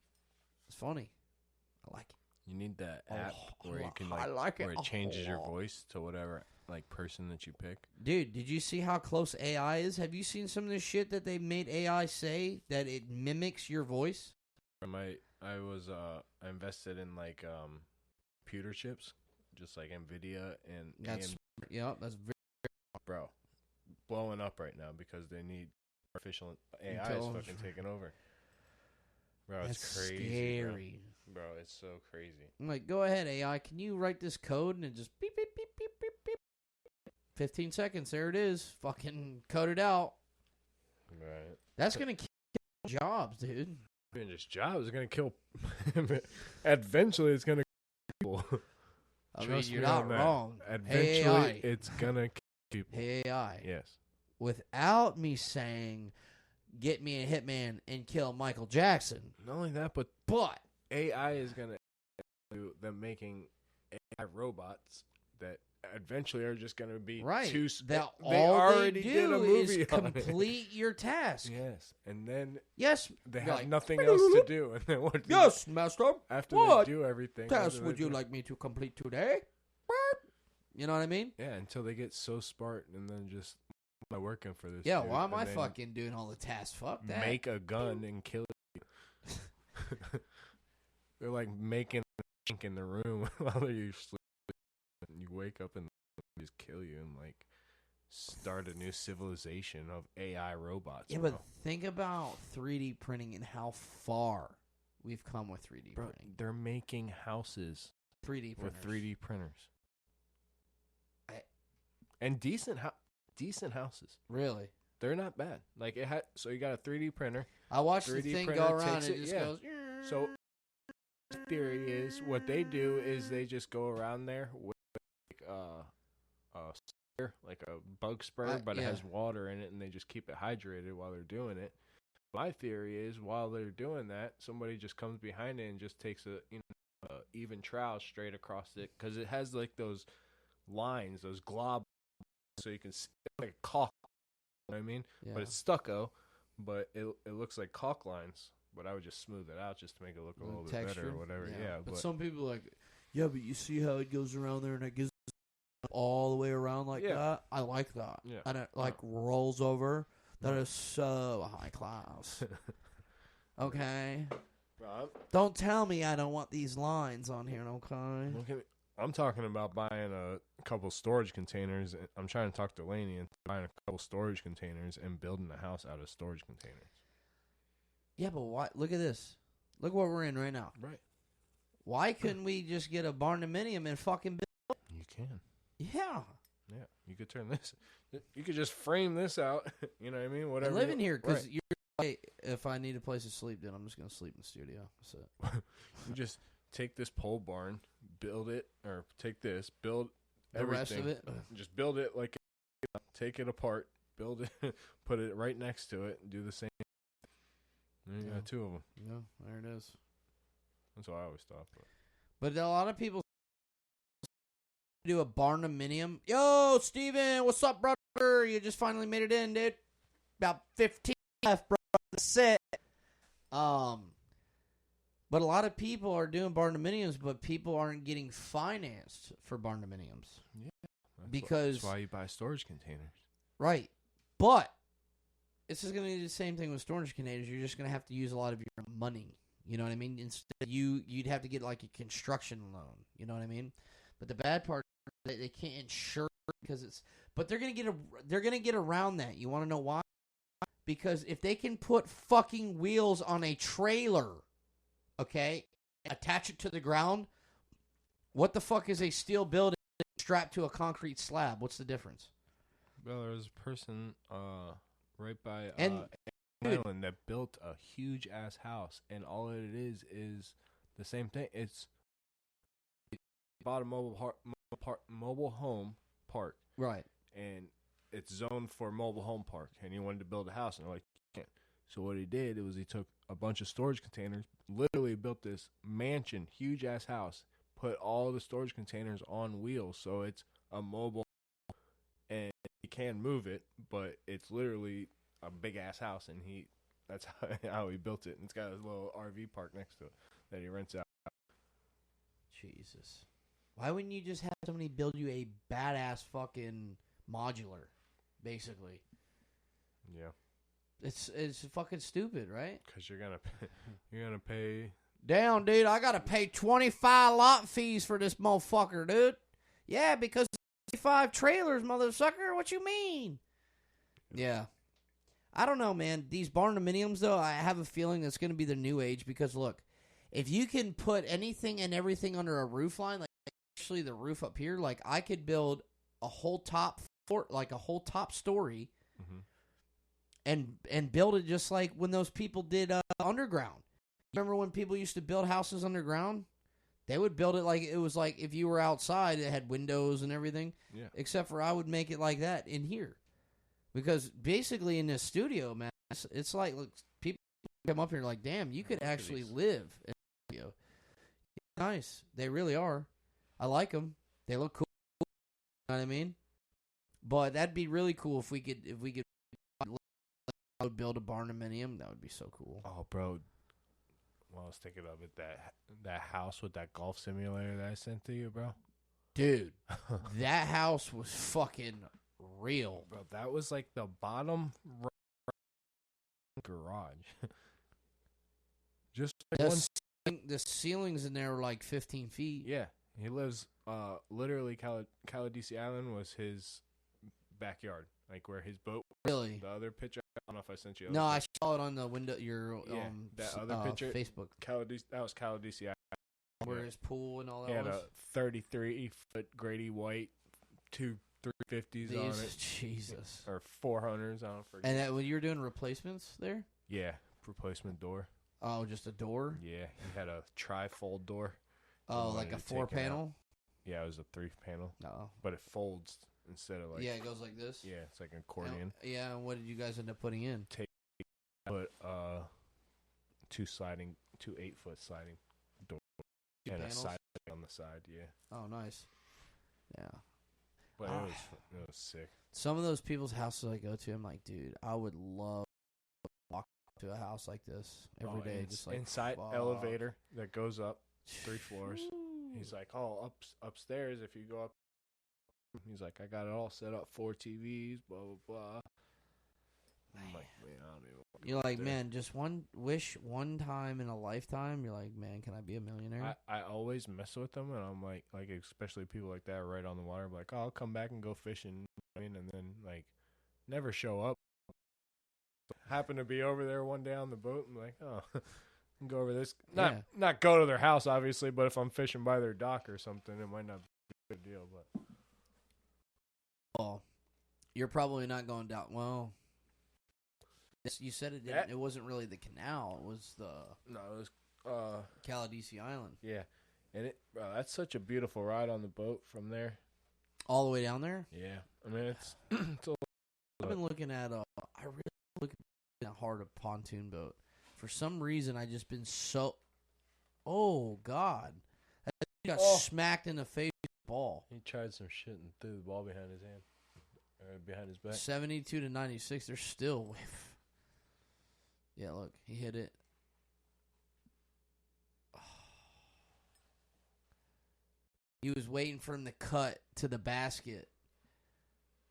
It's funny. I like it. You need that app where you can where it changes your voice to whatever person that you pick. Dude, did you see how close AI is? Have you seen some of this shit that they made AI say that it mimics your voice? I invested in computer chips, just like Nvidia and that's very bro, blowing up right now because they need artificial AI is fucking taking over. Bro, it's That's crazy. scary. Bro, it's so crazy. I'm like, go ahead, AI. Can you write this code? And it just beep, beep, beep, beep, beep, beep. 15 seconds. There it is. Fucking code it out. Right. That's going to kill jobs, dude. Even just jobs is going to kill. Eventually, it's going to kill people. I mean, Trust you're me not on that. wrong. Eventually, Hey, AI. it's going to kill people. Hey, AI. Yes. Without me saying, get me a hitman and kill Michael Jackson. Not only that, but AI is going to do them making AI robots that eventually are just going to be right. too. That they all already they did do a movie is on it. complete your task. Yes, and then Yes, they you're have like, nothing else to do. And then what? Yes, master. After What they do everything, task after would they you do- like me to complete today? You know what I mean? Yeah, until they get so smart and then just am I working for this? Yeah, dude? why am I And then fucking doing all the tasks? Fuck that. make a gun and kill you? They're like making a drink in the room while you're sleeping. And you wake up and they just kill you and like start a new civilization of AI robots. Yeah, bro. but think about 3D printing and how far we've come with 3D Bro, printing. they're making houses 3D with printers. 3D printers. I- And decent houses. Really? They're not bad. Like it had, so you got a 3D printer. I watched the 3D thing printer go around takes and it it, just yeah. goes. So theory is what they do is they just go around there with like a sprayer, like a bug sprayer, but it yeah. has water in it, and they just keep it hydrated while they're doing it. My theory is while they're doing that, somebody just comes behind it and just takes a even trowel straight across it because it has like those lines, those glob, so you can see like a caulk. You know what I mean? Yeah. But it's stucco, but it looks like caulk lines. But I would just smooth it out just to make it look a little bit better or whatever. Yeah, but some people are like, yeah, but you see how it goes around there and it gives all the way around like that? I like that. Yeah. And it like rolls over. That is so high class. Okay. Don't tell me I don't want these lines on here, okay? Look at me. I'm talking about buying a couple storage containers. I'm trying to talk to Laney and buying a couple storage containers and building a house out of storage containers. Yeah, but why? Look at this. Look what we're in right now. Right. Why couldn't we just get a barndominium and fucking build? You can. Yeah. Yeah. You could turn this. You could just frame this out. You know what I mean? Whatever. I live in here because right. you're like, if I need a place to sleep, then I'm just going to sleep in the studio. So You just take this pole barn, build it, or take this, build the everything. rest of it. Just build it like, take it apart, build it, put it right next to it, and do the same. And you got two of them. Yeah, there it is. That's why I always thought. But a lot of people do a barndominium. Yo, Steven, what's up, brother? You just finally made it in, dude. About 15 left, bro. That's it. But a lot of people are doing barndominiums, but people aren't getting financed for barndominiums. Yeah. Because that's why you buy storage containers. Right. But this is going to be the same thing with storage containers. You're just going to have to use a lot of your money. You know what I mean? Instead, you'd have to get like a construction loan. You know what I mean? But the bad part is they can't insure because it's. But they're gonna get around that. You want to know why? Because if they can put fucking wheels on a trailer, okay, attach it to the ground, what the fuck is a steel building strapped to a concrete slab? What's the difference? Well, there was a person right by And island that built a huge ass house, and all it is the same thing. It's bought a mobile home park, right? And it's zoned for mobile home park, and he wanted to build a house, and they're like, you can't. So what he did was he took a bunch of storage containers, literally built this mansion, huge ass house, put all the storage containers on wheels, so it's a mobile, and he can move it, but it's literally a big ass house, and that's how he built it. And it's got a little RV park next to it that he rents out. Jesus. Why wouldn't you just have somebody build you a badass fucking modular, basically? Yeah. It's fucking stupid, right? Because you're gonna pay. Damn, dude, I gotta pay 25 lot fees for this motherfucker, dude. Yeah, because 25 trailers, motherfucker. What you mean? Yeah. I don't know, man. These barndominiums, though, I have a feeling that's going to be the new age because, look, if you can put anything and everything under a roof line, like actually the roof up here, like I could build a whole top fort, like a whole top story, and build it just like when those people did underground. Remember when people used to build houses underground? They would build it like it was like if you were outside, it had windows and everything. Yeah. Except for I would make it like that in here. Because basically in this studio, man, it's like look, people come up here like, damn, you could actually live in a studio. Nice. They really are. I like them. They look cool. You know what I mean? But that'd be really cool if we could build a barndominium. That would be so cool. Oh, bro. Well, I was thinking of it, that house with that golf simulator that I sent to you, bro. Dude, that house was fucking real. Bro, that was like the bottom garage. Just like the ceilings in there were like 15 feet. Yeah. He lives, literally, Caladesi Island was his backyard. Like where his boat was. Really? The other picture, I don't know if I sent you. No, I saw it on the window, that other picture. Facebook. That was Caladesi Island. Where his pool and all that He had was? a 33-foot Grady White, 2 350s on it. Jesus. Or 400s, I don't forget. And when you were doing replacements there? Yeah, replacement door. Oh, just a door? Yeah, he had a tri-fold door. Oh, like a 4-panel? Yeah, it was a 3-panel. Oh. But it folds instead of like... Yeah, it goes like this? Yeah, it's like an accordion. And what did you guys end up putting in? Put 2 8-foot sliding doors. And panels? a side on the side, yeah. Oh, nice. Yeah. But it was sick. Some of those people's houses I go to, I'm like, dude, I would love to walk to a house like this every day. Just like inside elevator that goes up 3 floors. He's like, oh, upstairs, if you go up, he's like, I got it all set up, 4 TVs, blah, blah, blah. I'm like, man, I don't even want to You're like, there. man, just one time in a lifetime, you're like, man, can I be a millionaire? I always mess with them, and I'm like especially people like that right on the water. I'm like, oh, I'll come back and go fishing, and then like never show up. Happen to be over there one day on the boat. I'm like, oh, go over this. Not go to their house, obviously, but if I'm fishing by their dock or something, it might not be a good deal. But well, you're probably not going down. Well, you said it didn't. It wasn't really the canal. It was it was Caladesi Island. Yeah, and that's such a beautiful ride on the boat from there. All the way down there. Yeah, I mean it's. I've been looking at. I really looking at hard a pontoon boat. For some reason, I just been so. Oh God! He got smacked in the face with the ball. He tried some shit and threw the ball behind his hand, or behind his back. 72 to 96. They're still. Yeah, look, he hit it. He was waiting for him to cut to the basket.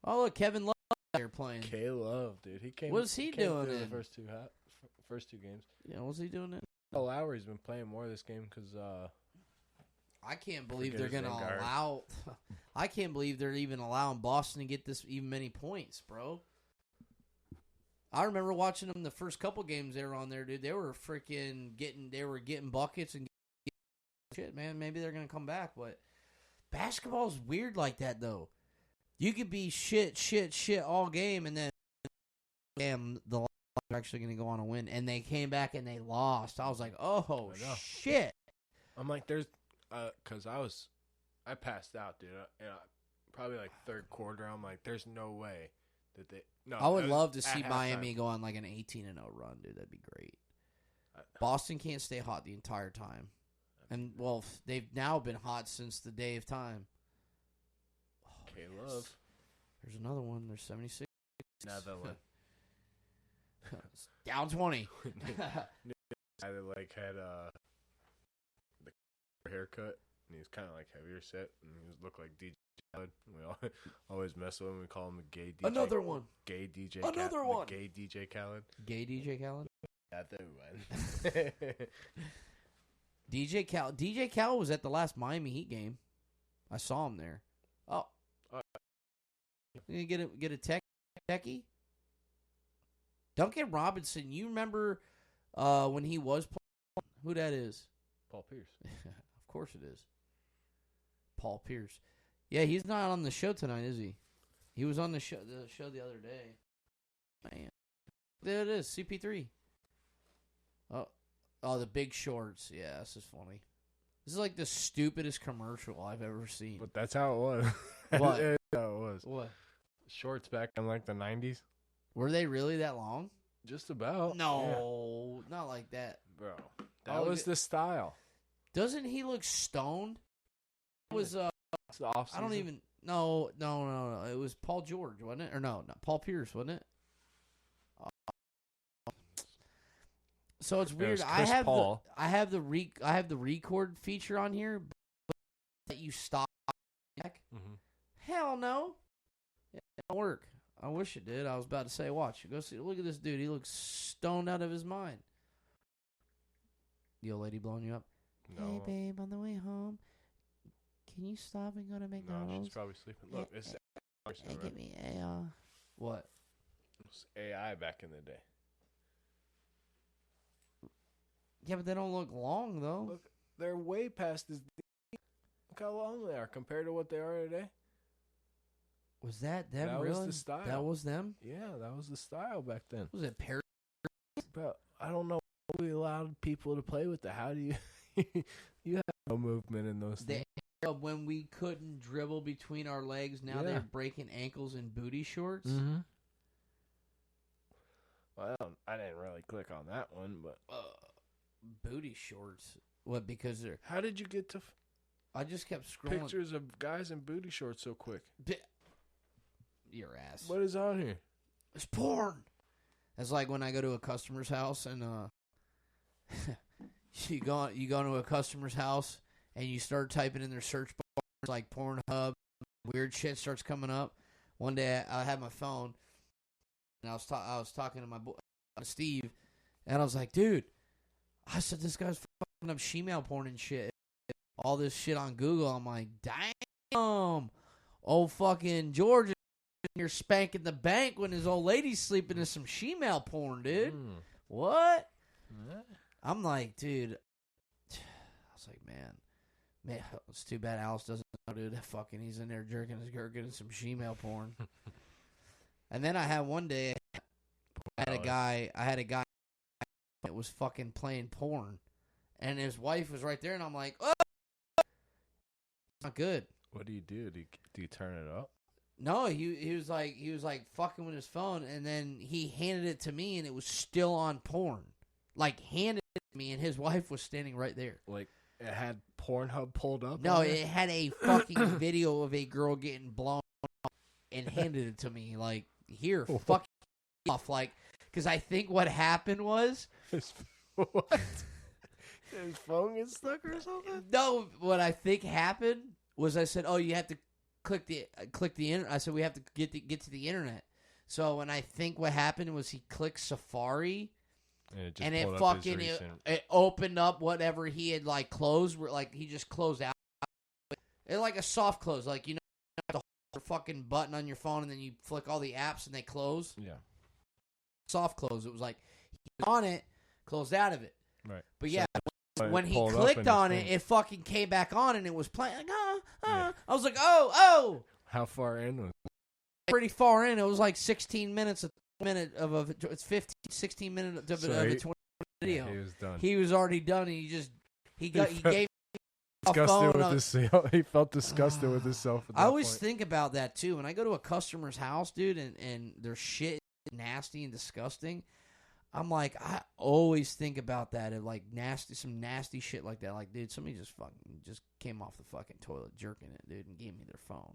Oh, look, Kevin Love there playing. K Love, dude, he came. What's he doing in in the first two games? Yeah, what's he doing in? Lowry's been playing more this game because. I can't believe they're gonna allow. I can't believe they're even allowing Boston to get this even many points, bro. I remember watching them the first couple games they were on there, dude. They were freaking getting buckets and shit, man. Maybe they're gonna come back, but basketball's weird like that, though. You could be shit all game, and then damn, the Lions are actually gonna go on a win, and they came back and they lost. I was like, oh shit. I'm like, there's, cause I passed out, dude. Probably like third quarter. I'm like, there's no way that they. No, I would love to see Miami go on like an 18-0 run, dude. That'd be great. Boston can't stay hot the entire time. And, well, they've now been hot since the day of time. Oh, K-Love. There's another one. There's 76. Another one. Down 20. I like had the haircut, and he was kind of like heavier set, and he looked like DJ Khaled. We always mess with him. We call him the gay DJ. Another one. Gay DJ. Another one. Gay DJ Khaled. Gay DJ Khaled? Another one. DJ Khaled was at the last Miami Heat game. I saw him there. Oh. You get a techie? Duncan Robinson, you remember when he was playing? Who that is? Paul Pierce. Of course it is. Paul Pierce. Yeah, he's not on the show tonight, is he? He was on the show the other day. Man. There it is, CP3. Oh, the Big Shorts. Yeah, this is funny. This is like the stupidest commercial I've ever seen. But that's how it was. What? That's how it was. What? Shorts back in like the 90s. Were they really that long? Just about. No, not like that. Bro, that was the style. Doesn't he look stoned? It was It's the off-season. I don't even no. It was Paul George, wasn't it? Or no, not Paul Pierce, wasn't it? So it's weird. I have the record feature on here, but that you stop. Hell no, it don't work. I wish it did. I was about to say, watch, go see. Look at this dude. He looks stoned out of his mind. The old lady blowing you up. No. Hey babe, on the way home, can you stop and go to McDonald's? No, she's probably sleeping. Look, it's give me a what? It was AI back in the day. Yeah, but they don't look long though. Look, they're way past this. Look how long they are compared to what they are today. Was that them? That really? was the style. That was them. Yeah, that was the style back then. Was it Paris? Bro, I don't know. We allowed people to play with that. How do you? You have no movement in those things. When we couldn't dribble between our legs, now they're breaking ankles in booty shorts. Mm-hmm. Well, I didn't really click on that one, but booty shorts. What? Because they're. How did you get to? I just kept scrolling. Pictures of guys in booty shorts so quick. Your ass. What is on here? It's porn. It's like when I go to a customer's house and you go to a customer's house and you start typing in their search bar like Pornhub, weird shit starts coming up. One day I had my phone and I was talking to my boy Steve, and I was like, dude, I said this guy's fucking up shemale porn and shit. All this shit on Google. I'm like, damn, old fucking George. You're spanking the bank when his old lady's sleeping in some shemale porn, dude. What? I'm like, dude. I was like, man, it's too bad Alice doesn't know, dude. Fucking, he's in there jerking his gurk in some shemale porn. And then I had one day, I had a guy that was fucking playing porn, and his wife was right there, and I'm like, oh, not good. What do you do? Do you turn it up? No, he was like fucking with his phone, and then he handed it to me, and it was still on porn. Like, handed it to me, and his wife was standing right there. Like, it had Pornhub pulled up? No, it had a fucking video of a girl getting blown up and handed it to me. Like, here, fuck off. Like, because I think what happened was... What? His phone gets stuck or something? No, what I think happened was I said, oh, you have to click the internet. I said, we have to get to the internet. So, and I think what happened was he clicked Safari... And it fucking it opened up whatever he had like closed. Like he just closed out. It's like a soft close, like, you know, you have to hold the fucking button on your phone and then you flick all the apps and they close. Yeah. Soft close. It was like he was on it, closed out of it. Right. But yeah, so when he clicked on it, it fucking came back on and it was playing. Like, I was like, oh. How far in was it? Pretty far in. It was like 16 minutes. It's 16 minutes of a 20 video. Yeah, he was done. He was already done, and he gave me a disgusted phone. With himself. He felt disgusted with himself. At that I always point. think about that too when I go to a customer's house, dude, and their shit is nasty and disgusting. I'm like, I always think about that, of like some nasty shit like that. Like, dude, somebody just came off the fucking toilet jerking it, dude, and gave me their phone.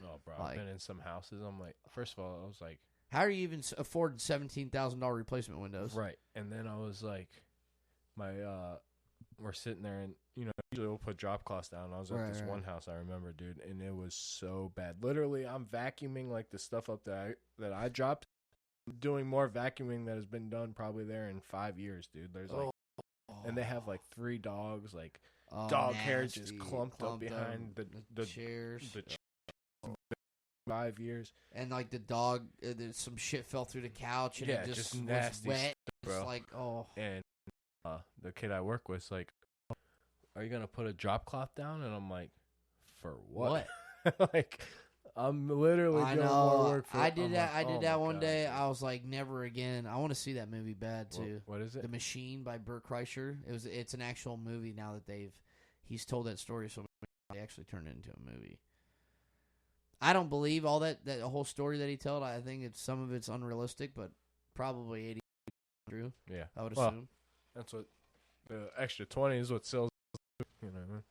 Oh, bro, like, I've been in some houses. I'm like, first of all, I was like, how are you even affording $17,000 replacement windows? Right. And then I was like, we're sitting there and, you know, usually we'll put drop cloths down. I was at this one house, I remember, dude, and it was so bad. Literally, I'm vacuuming like the stuff up that I dropped. I'm doing more vacuuming that has been done probably there in 5 years, dude. There's like, and they have like 3 dogs, like dog hair just clumped up behind the chairs. 5 years. And like the dog, some shit fell through the couch and Yeah, it just was nasty wet. stuff, bro. It's like, oh. And the kid I work with is like, "Are you gonna put a drop cloth down?" And I'm like, "For what?" Like, I'm literally doing more work for. I did that. Like, I did oh that my one God, day. dude. I was like, never again. I want to see that movie bad too. What is it? The Machine by Burt Kreischer. It's an actual movie now that he's told that story, so they actually turned it into a movie. I don't believe all that whole story that he told. I think some of it's unrealistic, but probably 80% true. Yeah, I would assume. That's what the extra 20 is what sells. You know,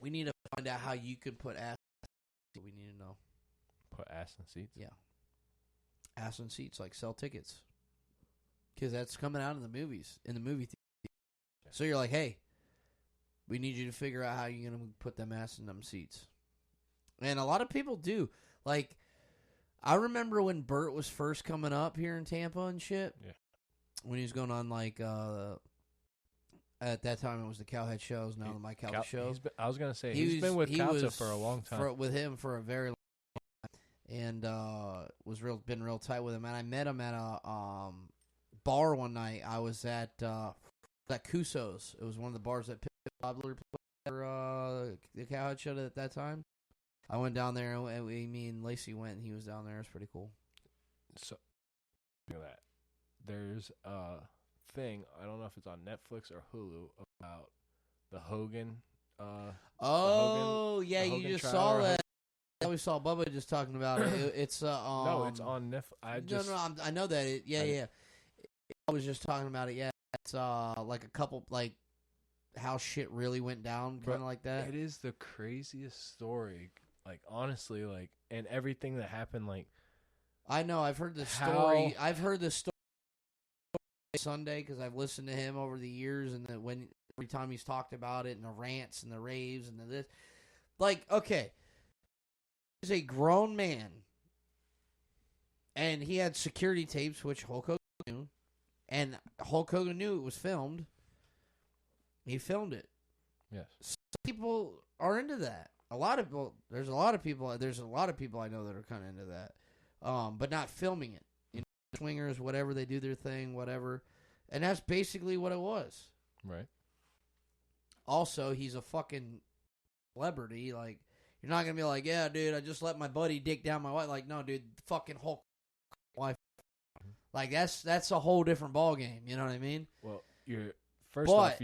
we need to find out how you could put ass. We need to know. Put ass in seats. Yeah, ass in seats, like sell tickets, because that's coming out in the movies, in the movie theater. Yeah. So you're like, hey, we need you to figure out how you're gonna put them ass in them seats. And a lot of people do. Like, I remember when Burt was first coming up here in Tampa and shit. Yeah. When he was going on, like, at that time it was the Cowhead shows, now the My Cowhead shows. I was going to say, he's been with Calta for a long time. With him for a very long time. And been real tight with him. And I met him at a bar one night. I was at Cuso's. It was one of the bars that Pablo played for the Cowhead show at that time. I went down there, and me and Lacey went, and he was down there. It was pretty cool. So, look at that. There's a thing, I don't know if it's on Netflix or Hulu, about the Hogan. Yeah, you just saw that. We saw Bubba just talking about it. It's no, it's on Netflix. I know that. Yeah. I was just talking about it. Yeah, it's like a couple, like how shit really went down, kind of like that. It is the craziest story. Like, honestly, like, and everything that happened, like, I know. I've heard the story. I've heard the story Sunday because I've listened to him over the years, and every time he's talked about it, and the rants and the raves and the this, like, okay, he's a grown man, and he had security tapes, which Hulk Hogan knew, and Hulk Hogan knew it was filmed. He filmed it. yes, Some people are into that. There's a lot of people I know that are kind of into that, but not filming it. You know, swingers, whatever, they do their thing, whatever, and that's basically what it was. right. Also, he's a fucking celebrity. Like, you're not gonna be like, yeah, dude, I just let my buddy dick down my wife. Like, no, dude, fucking Hulk wife. Like, that's a whole different ball game. You know what I mean? Well, off,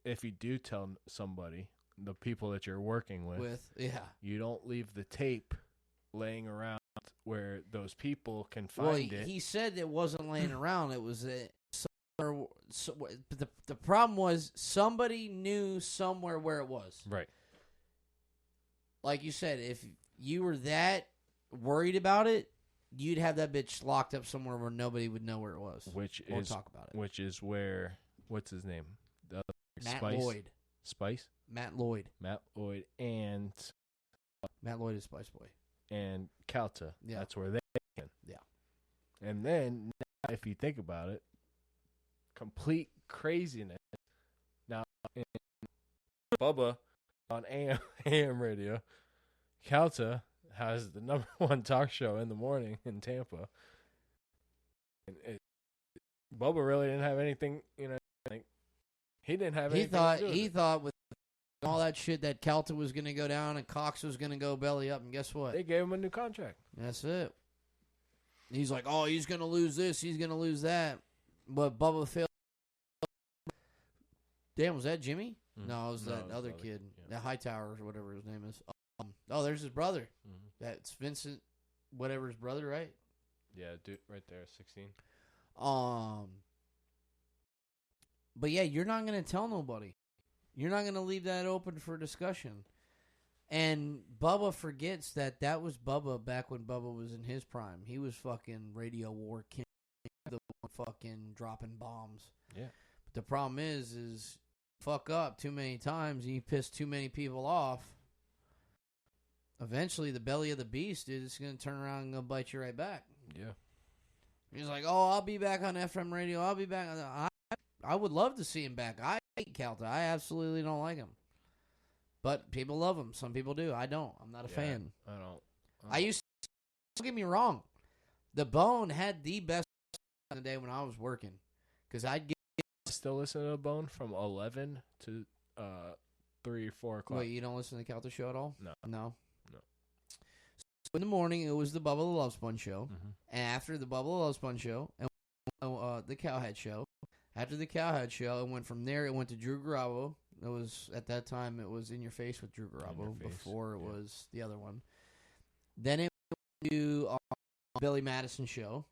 if you do tell somebody, the people that you're working with, you don't leave the tape laying around where those people can find it. He said it wasn't laying around. It was the problem was somebody knew somewhere where it was. Right. Like you said, if you were that worried about it, you'd have that bitch locked up somewhere where nobody would know where it was. Talk about it. Which is where, what's his name? Matt Spice? Lloyd. Spice? Matt Lloyd. And Matt Lloyd is Spice Boy. And Calta. Yeah. That's where they can. Yeah. And then, if you think about it, complete craziness. Now, in Bubba on AM radio, Calta has the #1 talk show in the morning in Tampa. And Bubba really didn't have anything, like, he didn't have anything. He thought with all that shit that Calta was going to go down and Cox was going to go belly up, and guess what? They gave him a new contract. That's it. He's like, oh, he's going to lose this, he's going to lose that. But Bubba failed. Damn, was that Jimmy? Mm-hmm. No, it was that other kid. Yeah. That Hightower or whatever his name is. There's his brother. Mm-hmm. That's Vincent, whatever his brother, right? Yeah, dude, right there, 16. But yeah, you're not going to tell nobody. You're not going to leave that open for discussion. And Bubba forgets that was Bubba back when Bubba was in his prime. He was fucking Radio War King, the fucking dropping bombs. Yeah. But the problem is fuck up too many times and you piss too many people off. Eventually, the belly of the beast, dude, it's going to turn around and go bite you right back. Yeah. He's like, oh, I'll be back on FM radio. I'll be back. I would love to see him back. I hate Calta. I absolutely don't like him. But people love him. Some people do. I don't. I'm not a fan. I don't. I used to, don't get me wrong, the Bone had the best on the day when I was working. Because I'd get... Still listen to the Bone from 11 to 3 or 4 o'clock. Wait, you don't listen to the Calta show at all? No. No? No. So in the morning, it was the Bubba the Love Sponge show. Mm-hmm. And after the Bubba the Love Sponge show, and the Cowhead show. After the Cowhead show, it went from there, it went to Drew Garabo. It was, at that time, it was In Your Face with Drew Garabo. Before it was the other one. Then it went to Billy Madison show.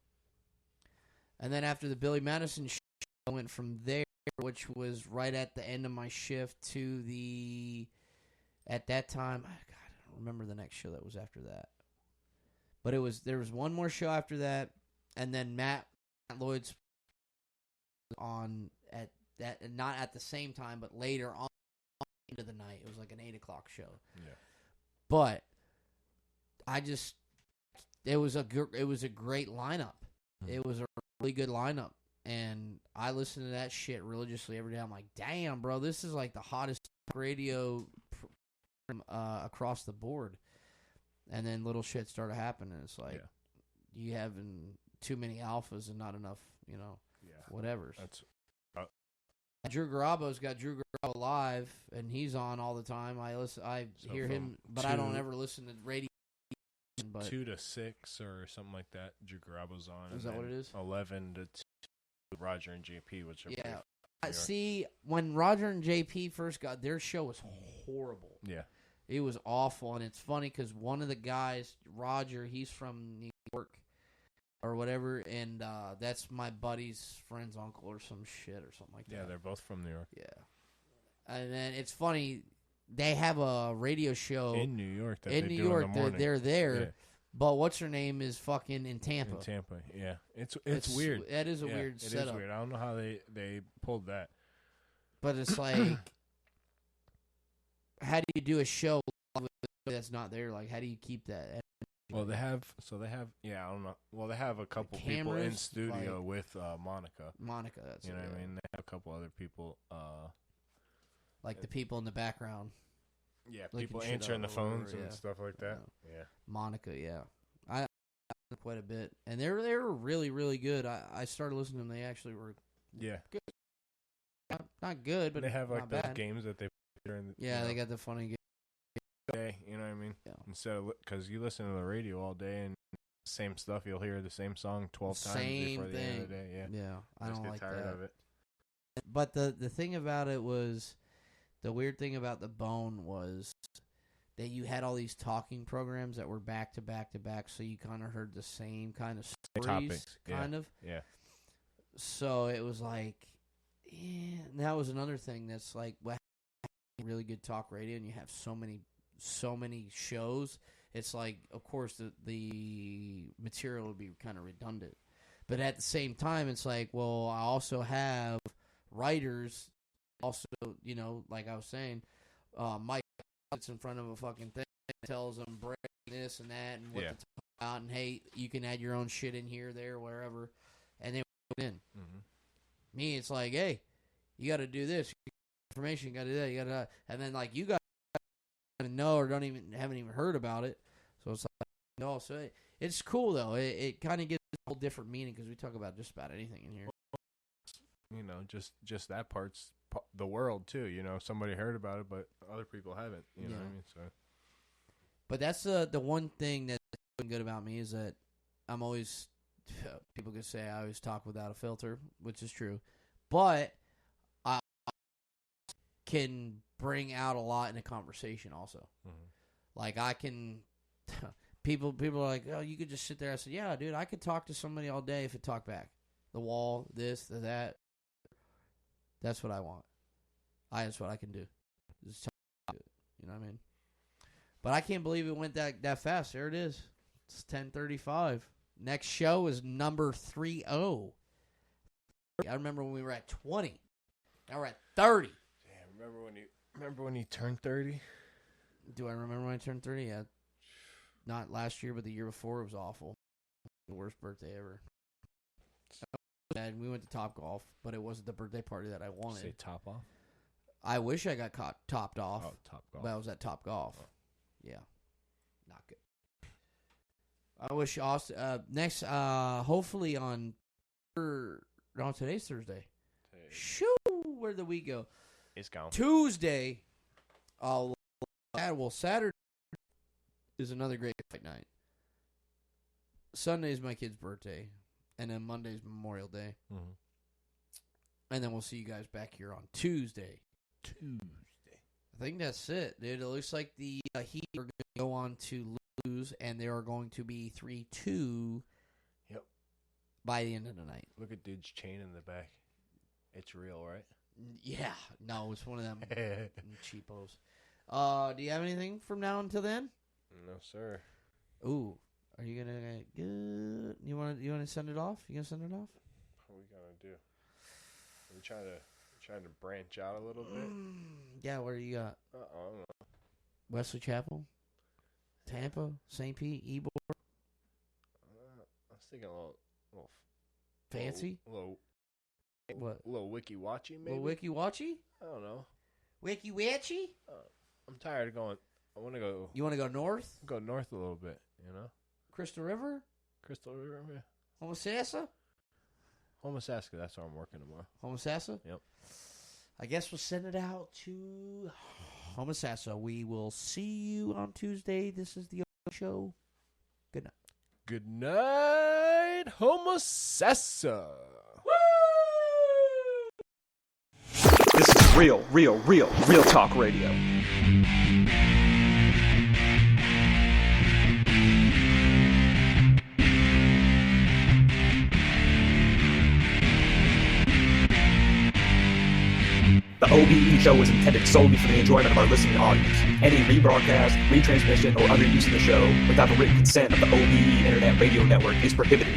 And then after the Billy Madison show, I went from there, which was right at the end of my shift, to the, at that time, God, I don't remember the next show that was after that. But there was one more show after that, and then Matt Lloyd's on at that, not at the same time, but later on into the night. It was like an 8 o'clock show. Yeah. But it was a great lineup. It was a really good lineup. And I listen to that shit religiously every day. I'm like, damn, bro, this is like the hottest radio across the board. And then little shit started happening. It's like you having too many alphas and not enough, whatevers. That's Drew Garabo's got Drew Garabo Live, and he's on all the time. I hear him, but I don't ever listen to radio. But 2 to 6 or something like that. Drew Garabo's on. Is that what it is? 11 to 2. Roger and JP, which are see, when Roger and JP first got, their show was horrible. Yeah. It was awful, and it's funny because one of the guys, Roger, he's from New York or whatever, and that's my buddy's friend's uncle or some shit or something like that. Yeah, they're both from New York. Yeah. And then it's funny, they have a radio show in New York that in they New do York. in the morning. They're there. Yeah. But what's her name is fucking in Tampa. In Tampa, yeah. It's weird. That is a weird setup. It is weird. I don't know how they pulled that. But it's like, how do you do a show that's not there? Like, how do you keep that energy? Well, they have, I don't know. Well, they have a couple people in studio with Monica. Monica, that's you know what I mean? They have a couple other people. Like the people in the background. Yeah, people answering the phones and stuff like that. Yeah. Monica, yeah. I quite a bit. And they were really, really good. I started listening to them. They actually were good. Not good, but they have like those bad. games that they play during the they got the funny game. Day, you know what I mean? Yeah. Instead of, because you listen to the radio all day and same stuff, you'll hear the same song 12 times before the end of the day. Yeah. I don't like tired that. of it. But the thing about it was, the weird thing about the Bone was that you had all these talking programs that were back to back to back, so you kind of heard the same kind of stories, Yeah. So it was like, and that was another thing that's like, well, really good talk radio, and you have so many shows. It's like, of course, the material would be kind of redundant, but at the same time, it's like, well, I also have writers. Also, like I was saying, Mike sits in front of a fucking thing, tells them break this and that and what to talk about, and hey, you can add your own shit in here, there, wherever, and then put it in. Mm-hmm. Me, it's like, hey, you got to do this information, you got to do that, you got to, and then like you got to know or haven't even heard about it, so it's like, no, so it's cool though. It kind of gives a whole different meaning because we talk about just about anything in here. Just that part's the world too. Somebody heard about it, but other people haven't. You know what I mean? So, but that's the one thing that's good about me is that I'm always. People could say I always talk without a filter, which is true, but I can bring out a lot in a conversation also. Mm-hmm. Like I can. People are like, oh, you could just sit there. I said, yeah, dude, I could talk to somebody all day if it talked back. The wall, this, that. That's what I want. That's what I can do. Just talk, you know what I mean? But I can't believe it went that fast. There it is. It's 10:35. Next show is number 30. I remember when we were at 20. Now we're at 30. Damn, remember when you turned 30? Do I remember when I turned 30? Yeah. Not last year, but the year before. It was awful. The worst birthday ever. And we went to Top Golf, but it wasn't the birthday party that I wanted. Say Top Off? I wish I got topped off. Oh, Top Golf. But I was at Top Golf. Oh. Yeah. Not good. I wish Austin next. Hopefully on. No, today's Thursday. Shoo! Where did we go? It's gone. Tuesday. Saturday is another great fight night. Sunday is my kid's birthday, and then Monday's Memorial Day. Mm-hmm. And then we'll see you guys back here on Tuesday. I think that's it, dude. It looks like the Heat are going to go on to lose, and they are going to be 3-2 by the end of the night. Look at dude's chain in the back. It's real, right? Yeah. No, it's one of them cheapos. Do you have anything from now until then? No, sir. Ooh. Are you going to good? You want to send it off? You going to send it off? What are we going to do? Are we trying to branch out a little bit? Yeah, what do you got? I don't know. Wesley Chapel? Tampa? St. Pete? Ybor? I was thinking a little fancy? What? A little wiki-watchy, maybe? A little wiki-watchy? I don't know. Wiki-watchy? I'm tired of going. I want to go. You want to go north? Go north a little bit, you know? Crystal River? Crystal River, yeah. Homosassa? Homosassa, that's where I'm working tomorrow. Homosassa? Yep. I guess we'll send it out to Homosassa. We will see you on Tuesday. This is the show. Good night. Good night, Homosassa. This is real talk radio. The OBE show is intended solely for the enjoyment of our listening audience. Any rebroadcast, retransmission, or other use of the show without the written consent of the OBE Internet Radio Network is prohibited.